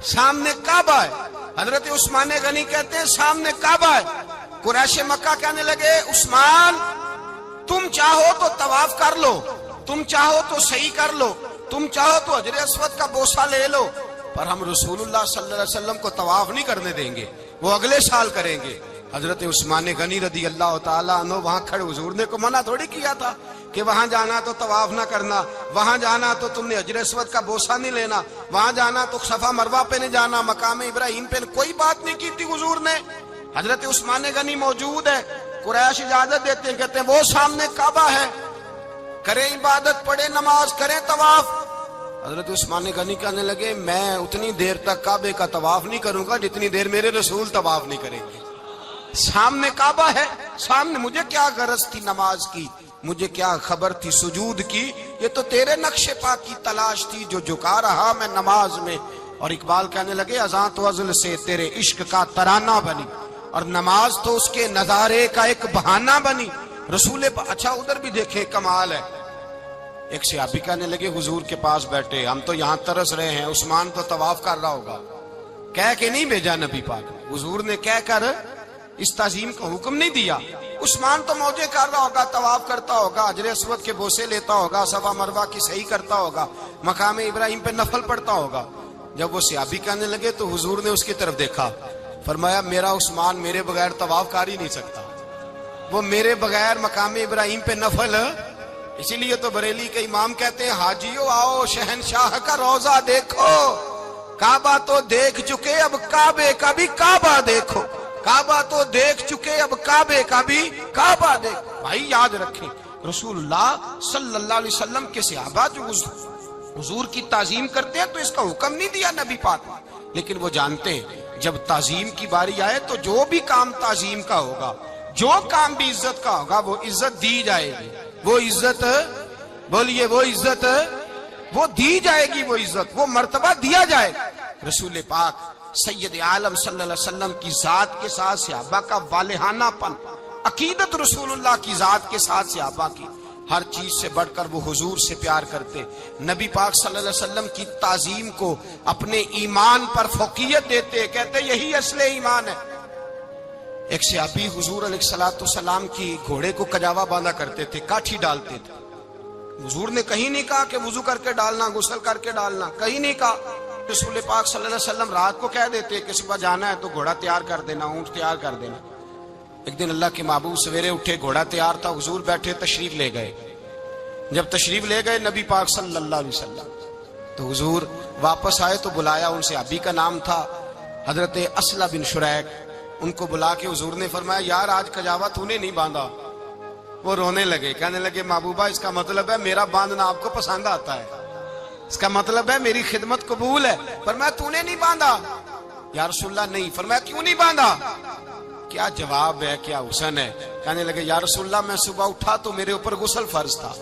سامنے کعبہ ہے، حضرت عثمان غنی کہتے ہیں سامنے کعبہ ہے۔ قریش مکہ کہنے لگے عثمان تم چاہو تو طواف کر لو، تم چاہو تو صحیح کر لو، تم چاہو تو حجر اسود کا بوسہ لے لو، پر ہم رسول اللہ صلی اللہ علیہ وسلم کو طواف نہیں کرنے دیں گے، وہ اگلے سال کریں گے۔ حضرت عثمان غنی رضی اللہ تعالیٰ عنہ وہاں کھڑے، حضور نے کو منع تھوڑی کیا تھا کہ وہاں جانا تو طواف نہ کرنا، وہاں جانا تو تم نے حجر اسود کا بوسہ نہیں لینا، وہاں جانا تو صفا مروہ پہ نہیں جانا، مقام ابراہیم پہ کوئی بات نہیں کی تھی حضور نے۔ حضرت عثمان غنی موجود ہے، قریش اجازت دیتے ہیں، کہتے ہیں وہ سامنے کعبہ ہے، کریں عبادت، پڑھیں نماز، کریں طواف۔ حضرت عثمان غنی کہنے لگے میں اتنی دیر تک کعبے کا طواف نہیں کروں گا جتنی دیر میرے رسول طواف نہیں کریں گے۔ سامنے کعبہ ہے، سامنے، مجھے کیا غرض تھی نماز کی، مجھے کیا خبر تھی سجود کی، یہ تو تیرے نقش پاک کی تلاش تھی جو جھکا رہا میں نماز میں۔ اور اقبال کہنے لگے اذان تو ازل سے تیرے عشق کا ترانہ بنی، اور نماز تو اس کے نظارے کا ایک بہانہ بنی۔ رسول اچھا ادھر بھی دیکھیں کمال ہے، ایک صحابی کہنے لگے حضور کے پاس بیٹھے ہم تو یہاں ترس رہے ہیں، عثمان تو طواف کر رہا ہوگا، کہہ کے نہیں بھیجا نبی پاک، حضور نے کہہ کر اس تعظیم کا حکم نہیں دیا۔ عثمان تو موجے کر رہا ہوگا، طواف کرتا ہوگا، حجر اسود کے بوسے لیتا ہوگا، صفا مروہ کی صحیح کرتا ہوگا، مقام ابراہیم پہ نفل پڑھتا ہوگا۔ جب وہ صحابی کہنے لگے تو حضور نے اس کی طرف دیکھا، فرمایا میرا عثمان میرے بغیر طواف کر ہی نہیں سکتا، وہ میرے بغیر مقام ابراہیم پہ نفل۔ اسی لیے تو بریلی کے امام کہتے ہیں حاجیو آؤ شہنشاہ کا روضہ دیکھو، کعبہ تو دیکھ چکے اب کعبے کا بھی کعبہ دیکھو، کعبہ تو دیکھ چکے اب کعبے کا بھی کعبہ دیکھو۔ بھائی یاد رکھیں رسول اللہ صلی اللہ علیہ وسلم کے صحابہ جو حضور کی تعظیم کرتے ہیں تو اس کا حکم نہیں دیا نبی پاک، لیکن وہ جانتے ہیں جب تعظیم کی باری آئے تو جو بھی کام تعظیم کا ہوگا، جو کام بھی عزت کا ہوگا وہ عزت دی جائے گی، وہ عزت بولیے، وہ عزت وہ دی جائے گی، وہ عزت وہ مرتبہ دیا جائے گا۔ رسول پاک سید عالم صلی اللہ علیہ وسلم کی ذات کے ساتھ صحابہ کا والہانہ پن، عقیدت رسول اللہ کی ذات کے ساتھ صحابہ کی، ہر چیز سے بڑھ کر وہ حضور سے پیار کرتے، نبی پاک صلی اللہ علیہ وسلم کی تعظیم کو اپنے ایمان پر فوقیت دیتے، کہتے یہی اصل ایمان ہے۔ ایک صحابی حضور علیہ الصلوۃ والسلام کی گھوڑے کو کجاوا باندھا کرتے تھے، کاٹھی ڈالتے تھے، حضور نے کہیں نہیں کہا کہ وضو کر کے ڈالنا، غسل کر کے ڈالنا، کہیں نہیں کہا۔ رسول پاک صلی اللہ علیہ وسلم رات کو کہہ دیتے کہ صبح جانا ہے تو گھوڑا تیار کر دینا، اونٹ تیار کر دینا۔ ایک دن اللہ کے محبوب سویرے اٹھے، گھوڑا تیار تھا، حضور بیٹھے تشریف لے گئے۔ جب تشریف لے گئے نبی پاک صلی اللہ علیہ وسلم تو حضور واپس آئے تو بلایا، ان سے ابھی کا نام تھا حضرت اسلہ بن شریک، ان کو بلا کے حضور نے فرمایا یار آج کجاوا تو نے نہیں باندھا. وہ رونے لگے, کہنے لگے محبوبہ اس کا مطلب ہے میرا باندھنا آپ کو پسند آتا ہے, اس کا مطلب ہے میری خدمت قبول ہے. فرمایا تو نے نہیں باندھا؟ یا رسول اللہ نہیں. فرمایا کیوں نہیں باندھا؟ کیا جواب ہے, کیا حسن ہے. کہنے لگے یا رسول اللہ میں صبح اٹھا تو میرے اوپر غسل فرض تھا,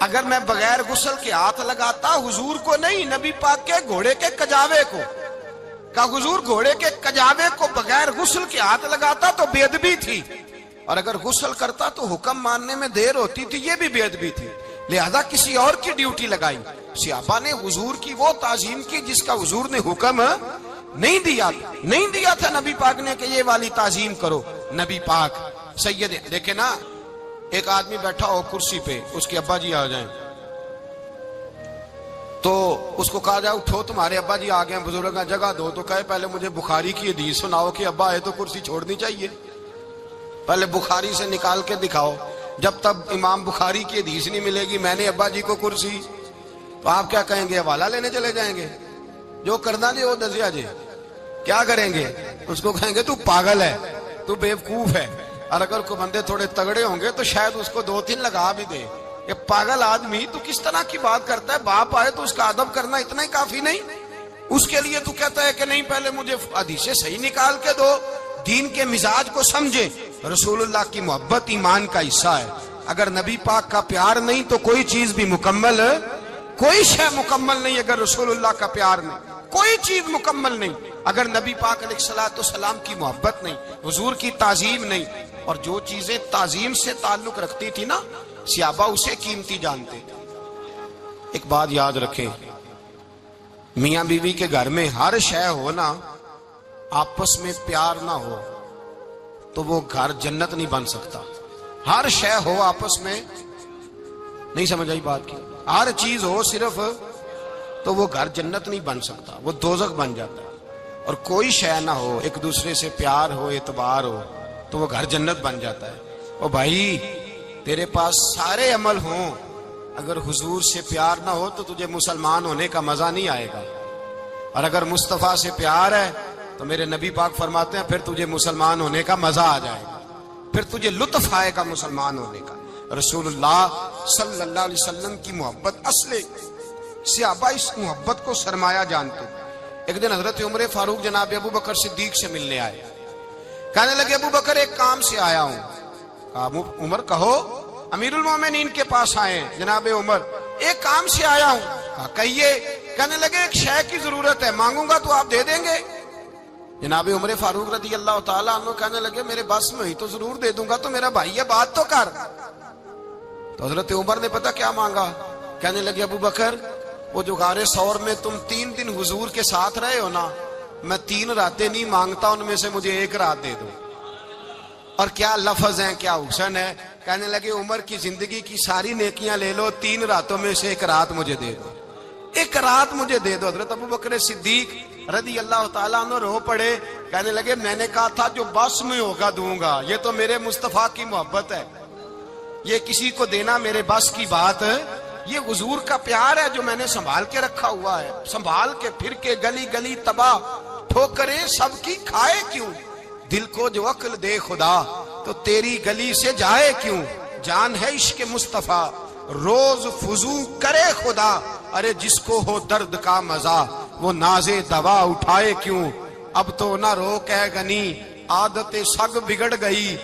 اگر میں بغیر غسل کے ہاتھ لگاتا حضور کو نہیں نبی پاک کے گھوڑے کے کجاوے کو, کہ حضور گھوڑے کے کجاوے کو بغیر غسل کے ہاتھ لگاتا تو بے ادبی تھی, اور اگر غسل کرتا تو حکم ماننے میں دیر ہوتی تھی, یہ بھی بے ادبی تھی. لہذا کسی اور کی ڈیوٹی لگائی. صحابہ نے حضور کی وہ تعظیم کی جس کا حضور نے حکم نہیں دیا تھا نبی پاک نے کہ یہ والی تعظیم کرو. نبی پاک سید دیکھیں نا, ایک آدمی بیٹھا ہو کرسی پہ, اس کے ابا جی آ جائیں تو اس کو کہا جائے اٹھو تمہارے ابا جی آ گئے بزرگ جگہ دو, تو کہے پہلے مجھے بخاری کی حدیث سناؤ کہ ابا آئے تو کرسی چھوڑنی چاہیے, پہلے بخاری سے نکال کے دکھاؤ. جب تک امام بخاری کی حدیث نہیں ملے گی میں نے ابا جی کو کرسی, تو آپ کیا کہیں گے, حوالہ لینے چلے جائیں گے, جو کرنا جی وہ دسیا جی, کیا کریں گے, اس کو کہیں گے تو پاگل ہے, تو بیوقوف ہے. اور اگر کوئی بندے تھوڑے تگڑے ہوں گے تو شاید اس کو 2-3 لگا بھی دے, یہ پاگل آدمی تو کس طرح کی بات کرتا ہے, باپ آئے تو اس کا ادب کرنا اتنا ہی کافی نہیں, اس کے لیے تو کہتا ہے کہ نہیں پہلے مجھے حدیثیں صحیح نکال کے دو, دین کے مزاج کو سمجھے. رسول اللہ کی محبت ایمان کا حصہ ہے, اگر نبی پاک کا پیار نہیں تو کوئی چیز بھی مکمل, کوئی شے مکمل نہیں. اگر رسول اللہ کا پیار نہیں کوئی چیز مکمل نہیں, اگر نبی پاک علیہ الصلوۃ والسلام کی محبت نہیں, حضور کی تعظیم نہیں. اور جو چیزیں تعظیم سے تعلق رکھتی تھی نا صحابہ اسے قیمتی جانتے تھے. ایک بات یاد رکھیں, میاں بیوی کے گھر میں ہر شے ہو نا, آپس میں پیار نہ ہو تو وہ گھر جنت نہیں بن سکتا. ہر شے ہو آپس میں, نہیں سمجھ آئی بات کی, ہر چیز ہو صرف تو وہ گھر جنت نہیں بن سکتا, وہ دوزخ بن جاتا ہے. اور کوئی شے نہ ہو, ایک دوسرے سے پیار ہو, اعتبار ہو, تو وہ گھر جنت بن جاتا ہے. او بھائی تیرے پاس سارے عمل ہوں, اگر حضور سے پیار نہ ہو تو تجھے مسلمان ہونے کا مزہ نہیں آئے گا, اور اگر مصطفیٰ سے پیار ہے تو میرے نبی پاک فرماتے ہیں پھر تجھے مسلمان ہونے کا مزہ آ جائے گا, پھر تجھے لطف آئے گا مسلمان ہونے کا. رسول اللہ صلی اللہ علیہ وسلم کی محبت اصل, صحابہ اس محبت کو سرمایہ جانتے. ایک دن حضرت عمر فاروق جناب ابو بکر صدیق سے ملنے آئے, کہنے لگے ابو بکر ایک کام سے آیا ہوں. کہا عمر کہو. امیر المومنین کے پاس آئے, جناب عمر ایک کام سے آیا ہوں. کہا کہیے. کہنے لگے ایک شے کی ضرورت ہے, مانگوں گا تو آپ دے دیں گے؟ جناب عمر فاروق رضی اللہ تعالیٰ عنہ کہنے لگے میرے بس میں ہی تو ضرور دے دوں گا, تو میرا بھائی ہے بات تو کر. تو حضرت عمر نے پتہ کیا مانگا, کہنے لگے ابو بکر وہ جو غار ثور میں تم 3 دن حضور کے ساتھ رہے ہو نا, میں 3 راتیں نہیں مانگتا, ان میں سے مجھے 1 رات دے دو. اور کیا لفظ ہیں, کیا حسن ہے. کہنے لگے عمر کی زندگی کی ساری نیکیاں لے لو, 3 راتوں میں سے 1 رات مجھے دے دو, 1 رات مجھے دے دو. حضرت ابو بکر صدیق رضی اللہ تعالیٰ عنہ رو پڑے, کہنے لگے میں نے کہا تھا جو بس میں ہوگا دوں گا, یہ تو میرے مصطفیٰ کی محبت ہے, یہ کسی کو دینا میرے بس کی بات ہے, یہ حضور کا پیار ہے جو میں نے سنبھال کے رکھا ہوا ہے. سنبھال کے پھر کے گلی گلی تباہ, ٹھوکریں سب کی کھائے کیوں, دل کو جو عقل دے خدا تو تیری گلی سے جائے کیوں. جان ہے عشق مصطفیٰ روز فضو کرے خدا, ارے جس کو ہو درد کا مزہ وہ نازے دوا اٹھائے کیوں. اب تو نہ روک ہے غنی عادت سگ بگڑ گئی,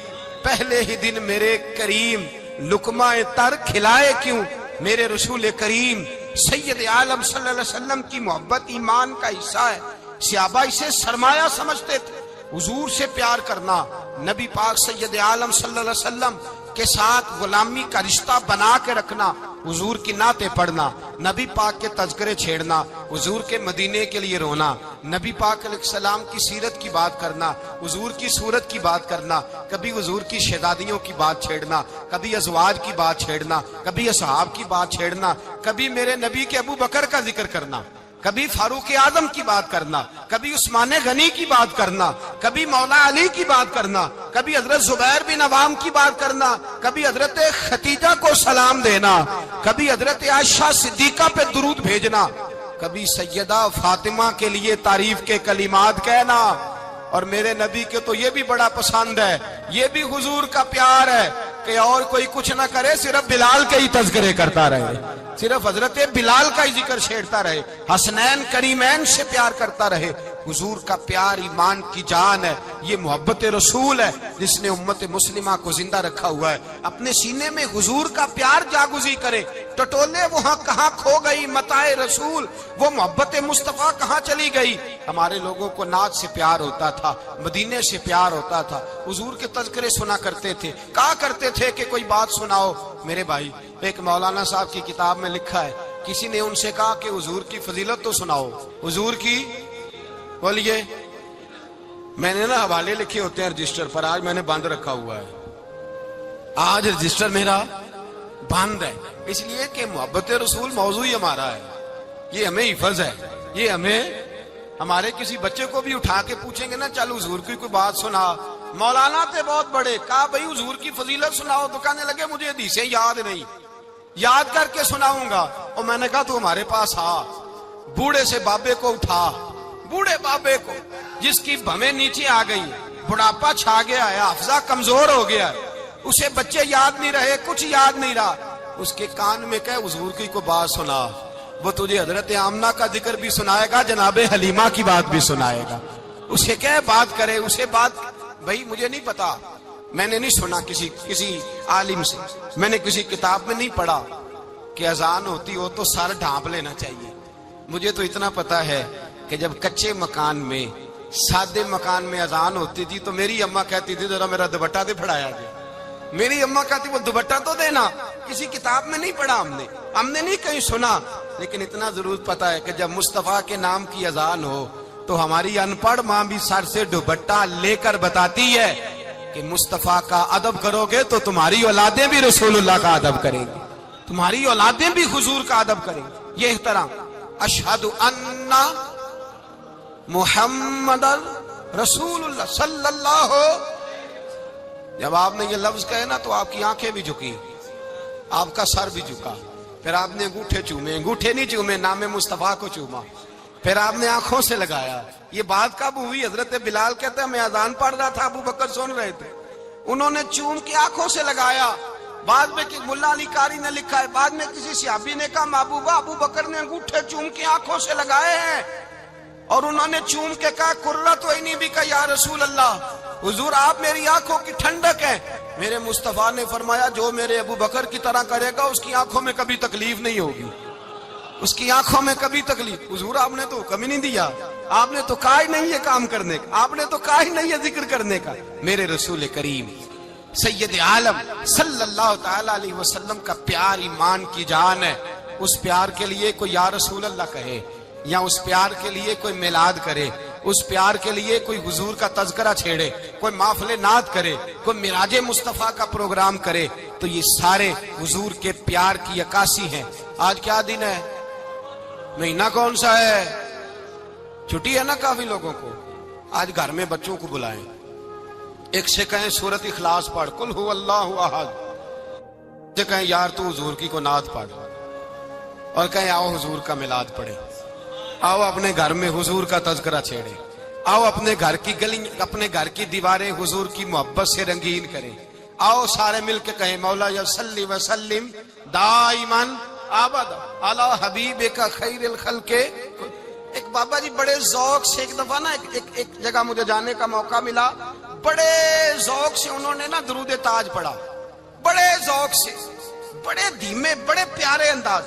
پہلے ہی دن میرے کریم لقمہ تر کھلائے کیوں. میرے رسول کریم سید عالم صلی اللہ علیہ وسلم کی محبت ایمان کا حصہ ہے. صحابہ اسے سرمایہ سمجھتے تھے, حضور سے پیار کرنا, نبی پاک سید عالم صلی اللہ علیہ وسلم کے ساتھ غلامی کا رشتہ بنا کے رکھنا, حضور کی نعتیں پڑھنا, نبی پاک کے تذکرے چھیڑنا, حضور کے مدینے کے لیے رونا, نبی پاک علیہ السلام کی سیرت کی بات کرنا, حضور کی صورت کی بات کرنا, کبھی حضور کی شہزادیوں کی بات چھیڑنا, کبھی ازواج کی بات چھیڑنا, کبھی اصحاب کی بات چھیڑنا, کبھی میرے نبی کے ابو بکر کا ذکر کرنا, کبھی فاروق اعظم کی بات کرنا, کبھی عثمان غنی کی بات کرنا, کبھی مولا علی کی بات کرنا, کبھی حضرت زبیر بن عوام کی بات کرنا, کبھی حضرت خدیجہ کو سلام دینا, کبھی حضرت عائشہ صدیقہ پہ درود بھیجنا, کبھی سیدہ فاطمہ کے لیے تعریف کے کلمات کہنا, اور میرے نبی کے تو یہ بھی بڑا پسند ہے، یہ بھی حضور کا پیار ہے کہ اور کوئی کچھ نہ کرے، صرف بلال کے ہی تذکرے کرتا رہے، صرف حضرت بلال کا ہی ذکر چھیڑتا رہے، حسنین کریمین سے پیار کرتا رہے۔ حضور کا پیار ایمان کی جان ہے، یہ محبت رسول ہے جس نے امت مسلمہ کو زندہ رکھا ہوا ہے۔ اپنے سینے میں حضور کا پیار جاگزی کرے، ٹٹولے وہاں کہاں کھو گئی متاع رسول، وہ محبت مصطفیٰ کہاں چلی گئی۔ ہمارے لوگوں کو نعت سے پیار ہوتا تھا، مدینے سے پیار ہوتا تھا، حضور کے تذکرے سنا کرتے تھے، کہا کرتے تھے کہ کوئی بات سناؤ۔ میرے بھائی، ایک مولانا صاحب کی کتاب میں لکھا ہے، کسی نے ان سے کہا کہ حضور کی فضیلت تو سناؤ، حضور کی بولیے۔ میں نے نا حوالے لکھے ہوتے ہیں رجسٹر پر، آج میں نے بند رکھا ہوا ہے، آج رجسٹر میرا بند ہے، اس لیے کہ محبت رسول موضوع ہی ہمارا ہے، یہ ہمیں حفظ ہے، یہ ہمیں ہمارے کسی بچے کو بھی اٹھا کے پوچھیں گے نا چل حضور کی کوئی بات سنا، مولانا تھے بہت بڑے، کہا بھائی حضور کی فضیلت سناؤ، تو کہنے لگے مجھے حدیثیں یاد نہیں، یاد کر کے سناؤں گا۔ اور میں نے کہا تو ہمارے پاس آ، بوڑھے سے بابے کو اٹھا، بوڑھے بابے کو جس کی بھویں نیچے آ گئی، بڑھاپا چھا گیا ہے، حافظہ کمزور ہو گیا ہے، اسے بچے یاد نہیں رہے، کچھ یاد نہیں رہا، اس کے کان میں کہ حضور کی کو بات سنا، وہ تجھے حضرت آمنہ کا ذکر بھی سنائے گا، جناب حلیمہ کی بات بھی سنائے گا، اسے کہ بات کرے، اسے بات۔ بھائی مجھے نہیں پتا، میں نے نہیں سنا کسی عالم سے، میں نے کسی کتاب میں نہیں پڑھا کہ اذان ہوتی ہو تو سر ڈھانپ لینا چاہیے۔ مجھے تو اتنا پتا ہے کہ جب کچے مکان میں، سادے مکان میں اذان ہوتی تھی تو میری اماں کہتی تھی ذرا میرا دوپٹہ دے پھڑایا جائے، میری اماں کہتی وہ دوپٹہ تو دینا، کسی کتاب میں نہیں پڑھا ہم نے نہیں کہیں سنا، لیکن اتنا ضرور پتا ہے کہ جب مصطفیٰ کے نام کی اذان ہو تو ہماری ان پڑھ ماں بھی سر سے دوپٹہ لے کر بتاتی ہے کہ مصطفیٰ کا ادب کرو گے تو تمہاری اولادیں بھی رسول اللہ کا ادب کریں گی، تمہاری اولادیں بھی حضور کا ادب کریں گی۔ یہ احترام، اشہد ان محمد رسول اللہ صلی اللہ ہو، جب آپ نے یہ لفظ کہے نا تو آپ کی آنکھیں بھی جھکی، آپ کا سر بھی جھکا، پھر آپ نے انگوٹھے چومے، انگوٹھے نہیں چومے، نام مصطفیٰ کو چوما، پھر آپ نے آنکھوں سے لگایا۔ یہ بات کب ہوئی؟ حضرت بلال کہتے ہیں میں اذان پڑھ رہا تھا، ابو بکر سن رہے تھے، انہوں نے چوم کے آنکھوں سے لگایا۔ بعد میں کہ ملا علی قاری نے لکھا ہے، بعد میں کسی صحابی نے کہا محبوبہ ابو بکر نے انگوٹھے چوم کے آنکھوں سے لگائے ہیں، اور انہوں نے چوم کے کہا قرۃ عینی بک یا رسول اللہ، حضور آپ میری آنکھوں کی ٹھنڈک ہے۔ میرے مصطفیٰ نے فرمایا جو میرے ابو بکر کی طرح کرے گا اس کی آنکھوں میں کبھی تکلیف نہیں ہوگی، اس کی آنکھوں میں کبھی تکلیف۔ حضور آپ نے تو حکم ہی نہیں دیا، آپ نے تو کہا ہی نہیں یہ کام کرنے کا، آپ نے تو کہا ہی نہیں یہ ذکر کرنے کا۔ میرے رسول کریم سید عالم صلی اللہ تعالی علیہ وسلم کا پیار ایمان کی جان ہے، اس پیار کے لیے کوئی یا رسول اللہ کہے، یا اس پیار کے لیے کوئی میلاد کرے، اس پیار کے لیے کوئی حضور کا تذکرہ چھیڑے، کوئی محفل نعت کرے، کوئی معراج مصطفیٰ کا پروگرام کرے، تو یہ سارے حضور کے پیار کی عکاسی ہیں۔ آج کیا دن ہے؟ مہینہ کون سا ہے؟ چھٹی ہے نا کافی لوگوں کو۔ آج گھر میں بچوں کو بلائیں، ایک سے کہیں سورۃ اخلاص پڑھ، قل هو اللہ احد، سے کہیں یار تو حضور کی کو نعت پڑھ، اور کہیں آؤ حضور کا میلاد پڑھیں، آؤ اپنے گھر میں حضور کا تذکرہ چھیڑے، آؤ اپنے گھر کی گلی، اپنے گھر کی دیواریں حضور کی محبت سے رنگین کریں، آؤ سارے مل کے کہیں مولا یا صلی وسلم دائما ابدا علی حبیبک خیر الخلق۔ ایک بابا جی بڑے ذوق سے، ایک دفعہ نا ایک جگہ مجھے جانے کا موقع ملا، بڑے ذوق سے انہوں نے نا درود تاج پڑھا، بڑے ذوق سے، بڑے دھیمے، بڑے پیارے انداز۔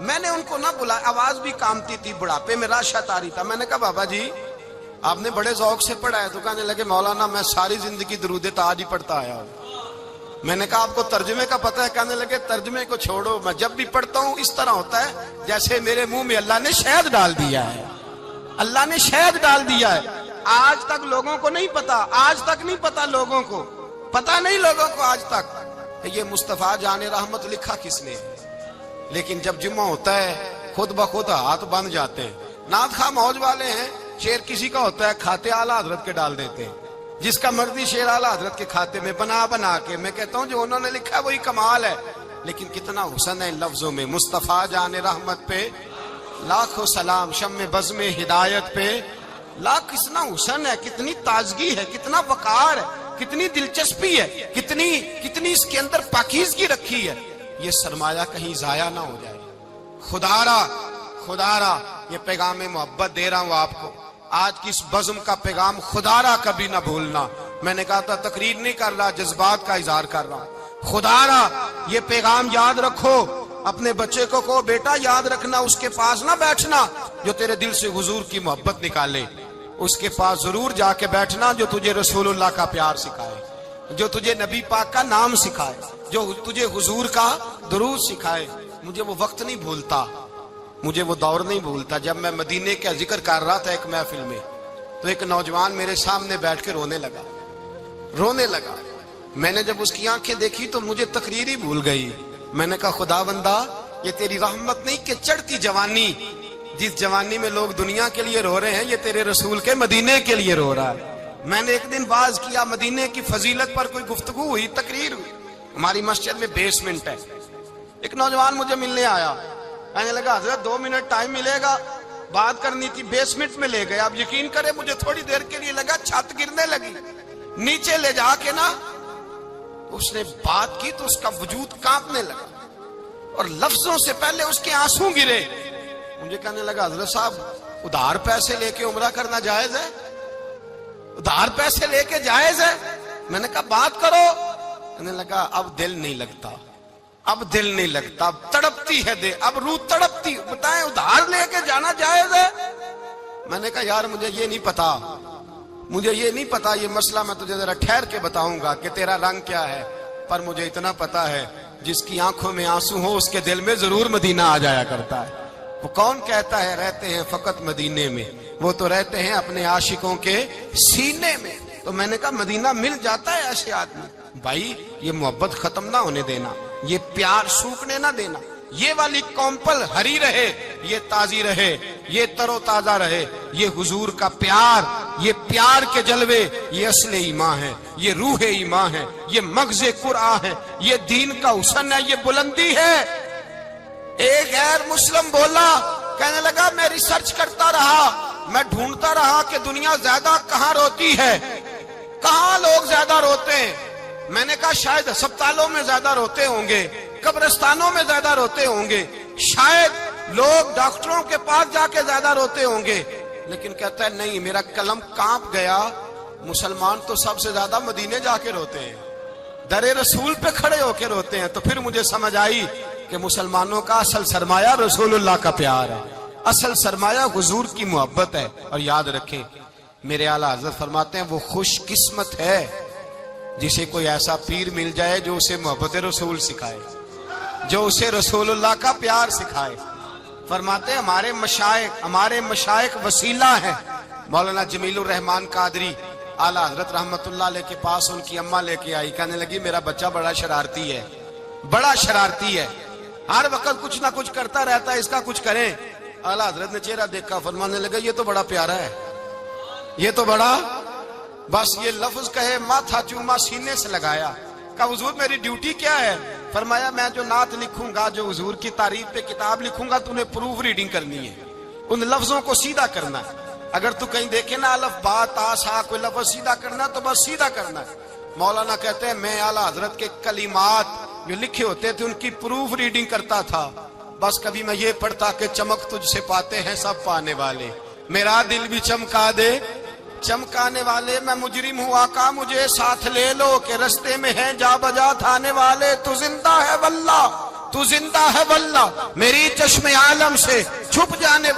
میں نے ان کو نہ بلایا، آواز بھی کامتی تھی، بڑھاپے میں راشت آ رہی تھا، میں نے کہا بابا جی آپ نے بڑے ذوق سے پڑھا ہے، تو کہنے لگے مولانا میں ساری زندگی درود تاج ہی پڑھتا آیا ہوں۔ میں نے کہا آپ کو ترجمے کا پتہ ہے؟ کہنے لگے ترجمے کو چھوڑو، میں جب بھی پڑھتا ہوں اس طرح ہوتا ہے جیسے میرے منہ میں اللہ نے شہد ڈال دیا ہے، اللہ نے شہد ڈال دیا ہے۔ آج تک لوگوں کو نہیں پتا، آج تک نہیں پتا لوگوں کو، پتا نہیں لوگوں کو آج تک یہ مصطفیٰ جان رحمت لکھا کس نے۔ لیکن جب جمعہ ہوتا ہے خود بخود ہاتھ بند جاتے ہیں، نعت خواہ موج والے ہیں، شعر کسی کا ہوتا ہے کھاتے اعلیٰ حضرت کے ڈال دیتے ہیں، جس کا مرضی شعر اعلیٰ حضرت کے کھاتے میں بنا کے۔ میں کہتا ہوں جو انہوں نے لکھا ہے وہی کمال ہے، لیکن کتنا حسن ہے ان لفظوں میں۔ مصطفیٰ جان رحمت پہ لاکھوں سلام، شم بزم ہدایت پہ لا کتنا حسن ہے، کتنی تازگی ہے، کتنا وقار ہے، کتنی دلچسپی ہے، کتنی اس کے اندر پاکیزگی رکھی ہے. یہ سرمایہ کہیں ضائع نہ ہو جائے. خدا را یہ پیغام محبت دے رہا ہوں آپ کو. آج کی اس بزم کا پیغام خدا را کبھی نہ بھولنا. میں نے کہا تھا تقریر نہیں کر رہا، جذبات کا اظہار کر رہا ہوں. خدا را یہ پیغام یاد رکھو. اپنے بچے کو کہو بیٹا یاد رکھنا، اس کے پاس نہ بیٹھنا جو تیرے دل سے حضور کی محبت نکالے. اس کے پاس ضرور جا کے بیٹھنا جو تجھے رسول اللہ کا پیار سکھائے، جو تجھے نبی پاک کا نام سکھائے، جو تجھے حضور کا درود سکھائے. مجھے وہ وقت نہیں بھولتا، مجھے وہ دور نہیں بھولتا جب میں مدینے کا ذکر کر رہا تھا ایک محفل میں، تو ایک نوجوان میرے سامنے بیٹھ کے رونے لگا. میں نے جب اس کی آنکھیں دیکھی تو مجھے تقریر ہی بھول گئی. میں نے کہا خدا بندہ یہ تیری رحمت نہیں کہ چڑھتی جوانی، جس جوانی میں لوگ دنیا کے لیے رو رہے ہیں، یہ تیرے رسول کے مدینے کے لیے رو رہا ہے. میں نے ایک دن باز کیا، مدینے کی فضیلت پر کوئی گفتگو ہوئی، تقریر ہوئی. ہماری مسجد میں بیسمنٹ ہے. ایک نوجوان مجھے ملنے آیا، کہنے لگا حضرت 2 منٹ ٹائم ملے گا، بات کرنی تھی. بیسمنٹ میں لے گئے. آپ یقین کریں مجھے تھوڑی دیر کے لیے لگا چھت گرنے لگی. نیچے لے جا کے نا اس نے بات کی تو اس کا وجود کانپنے لگا اور لفظوں سے پہلے اس کے آنسو گرے. مجھے کہنے لگا حضرت صاحب ادھار پیسے لے کے عمرہ کرنا جائز ہے؟ ادھار پیسے لے کے جائز ہے؟ میں نے کہا بات کرو. کہنے لگا اب دل نہیں لگتا، اب دل نہیں لگتا، اب تڑپتی ہے دے، اب روح تڑپتی. بتائیں ادھار لے کے جانا جائز ہے؟ میں نے کہا یار مجھے یہ نہیں پتا یہ مسئلہ میں تجھے ذرا ٹھہر کے بتاؤں گا کہ تیرا رنگ کیا ہے. پر مجھے اتنا پتا ہے جس کی آنکھوں میں آنسو ہو اس کے دل میں ضرور مدینہ آ جایا کرتا ہے. وہ کون کہتا ہے رہتے ہیں فقط مدینے میں؟ وہ تو رہتے ہیں اپنے عاشقوں کے سینے میں. تو میں نے کہا مدینہ مل جاتا ہے ایسے آدمی. بھائی یہ محبت ختم نہ ہونے دینا، یہ پیار سوکھنے نہ دینا. یہ والی کومپل ہری رہے، یہ تازی رہے، یہ تر و تازہ رہے. یہ حضور کا پیار، یہ پیار کے جلوے، یہ اصل ایمان ہے، یہ روح ایمان ہے، یہ مغز قرآن ہے، یہ دین کا حسن ہے، یہ بلندی ہے. ایک غیر مسلم بولا، کہنے لگا میں ریسرچ کرتا رہا، میں ڈھونڈتا رہا کہ دنیا زیادہ کہاں روتی ہے، کہاں لوگ زیادہ روتے ہیں. میں نے کہا شاید ہسپتالوں میں زیادہ روتے ہوں گے، قبرستانوں میں زیادہ روتے ہوں گے، شاید لوگ ڈاکٹروں کے پاس جا کے زیادہ روتے ہوں گے. لیکن کہتا ہے نہیں، میرا قلم کانپ گیا. مسلمان تو سب سے زیادہ مدینے جا کے روتے ہیں، در رسول پہ کھڑے ہو کے روتے ہیں. تو پھر مجھے سمجھ آئی کہ مسلمانوں کا اصل سرمایہ رسول اللہ کا پیار ہے، اصل سرمایہ حضور کی محبت ہے. اور یاد رکھیں میرے اعلیٰ حضرت فرماتے ہیں وہ خوش قسمت ہے جسے کوئی ایسا پیر مل جائے جو اسے محبت رسول سکھائے، جو اسے رسول اللہ کا پیار سکھائے. فرماتے ہیں ہمارے مشائخ وسیلہ ہیں. مولانا جمیل الرحمان قادری اعلیٰ حضرت رحمت اللہ علیہ کے پاس ان کی اماں لے کے آئی. کہنے لگی میرا بچہ بڑا شرارتی ہے، ہر وقت کچھ نہ کچھ کرتا رہتا ہے، اس کا کچھ کریں. اعلیٰ حضرت نے چہرہ دیکھا، فرمانے لگا یہ تو بڑا پیارا ہے، یہ تو بڑا، بس یہ لفظ کہے ماتھا چوما سینے سے لگایا. کہا حضور میری ڈیوٹی کیا ہے؟ فرمایا میں جو نعت لکھوں گا، جو حضور کی تعریف پہ کتاب لکھوں گا، تو انہیں پروف ریڈنگ کرنی ہے، ان لفظوں کو سیدھا کرنا ہے. اگر تو کہیں دیکھے نا الف با تا سا کوئی لفظ سیدھا کرنا تو بس سیدھا کرنا ہے. مولانا کہتے ہیں میں اعلیٰ حضرت کے کلمات جو لکھے ہوتے تھے ان کی پروف ریڈنگ کرتا تھا. بس کبھی میں یہ پڑھتا کہ چمک تجھ سے پاتے ہیں سب پانے والے، میرا دل بھی چمکا دے چمکانے والے. میں مجرم ہوں آقا مجھے ساتھ لے لو کہ رستے میں ہیں جا بجا تھانے والے. تو زندہ ہے واللہ، تو زندہ ہے واللہ، میری چشم عالم سے چھپ جانے.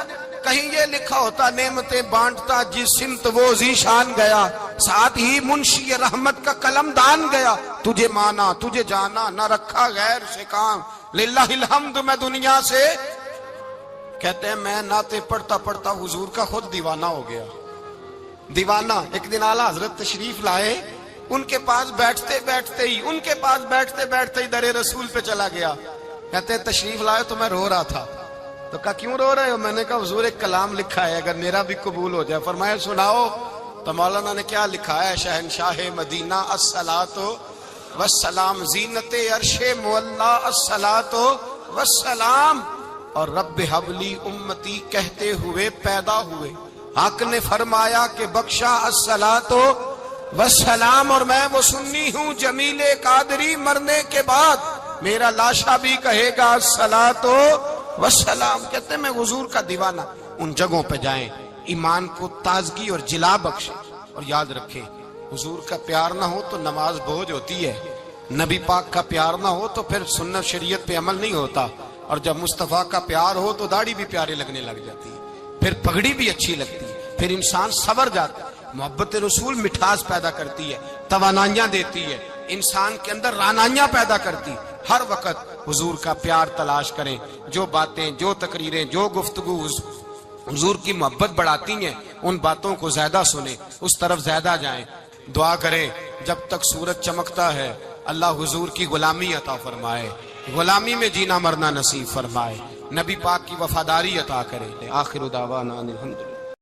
کہیں یہ لکھا ہوتا نعمتیں بانٹتا جس سمت وہ ذیشان گیا، ساتھ ہی منشی رحمت کا قلم دان گیا. تجھے مانا تجھے جانا نہ رکھا غیر سے کام، للہ الحمد میں دنیا سے. کہتے ہیں میں نعتیں پڑھتا پڑھتا حضور کا خود دیوانہ ہو گیا. دیوانہ. ایک دن اعلیٰ حضرت تشریف لائے، ان کے پاس بیٹھتے بیٹھتے ہی در رسول پہ چلا گیا. کہتے ہیں تشریف لائے تو میں رو رہا تھا. تو کہا کیوں رو رہے ہو؟ میں نے کہا حضور ایک کلام لکھا ہے اگر میرا بھی قبول ہو جائے. فرمایا سناؤ. تو مولانا نے کیا لکھا ہے؟ شہنشاہ مدینہ الصلاۃ والسلام، زینت عرش مولا الصلاۃ والسلام، اور رب حبلی امتی کہتے ہوئے پیدا ہوئے. حق نے فرمایا کہ بخشا الصلاۃ والسلام، اور میں وہ سنی ہوں جمیل قادری مرنے کے بعد میرا لاشا بھی کہے گا الصلاۃ والسلام۔ کہتے ہیں میں حضور کا دیوانہ۔ ان جگہوں پہ جائیں، ایمان کو تازگی اور جلا بخشے، اور یاد رکھیں حضور کا پیار نہ ہو تو نماز بوجھ ہوتی ہے، نبی پاک کا پیار نہ ہو تو پھر سنت شریعت پہ عمل نہیں ہوتا، اور جب مصطفیٰ کا پیار ہو تو داڑھی بھی پیارے لگنے لگ جاتی ہے، پھر پگڑی بھی اچھی لگتی ہے، پھر انسان سنور جاتا ہے۔ محبت رسول مٹھاس پیدا کرتی ہے، توانائیاں دیتی ہے، انسان کے اندر رانائیاں پیدا کرتی۔ ہر وقت حضور کا پیار تلاش کریں، جو باتیں، جو تقریریں، جو گفتگو حضور کی محبت بڑھاتی ہیں ان باتوں کو زیادہ سنیں، اس طرف زیادہ جائیں۔ دعا کریں جب تک سورج چمکتا ہے اللہ حضور کی غلامی عطا فرمائے، غلامی میں جینا مرنا نصیب فرمائے، نبی پاک کی وفاداری عطا کرے۔ آخر دعوانا الحمدللہ۔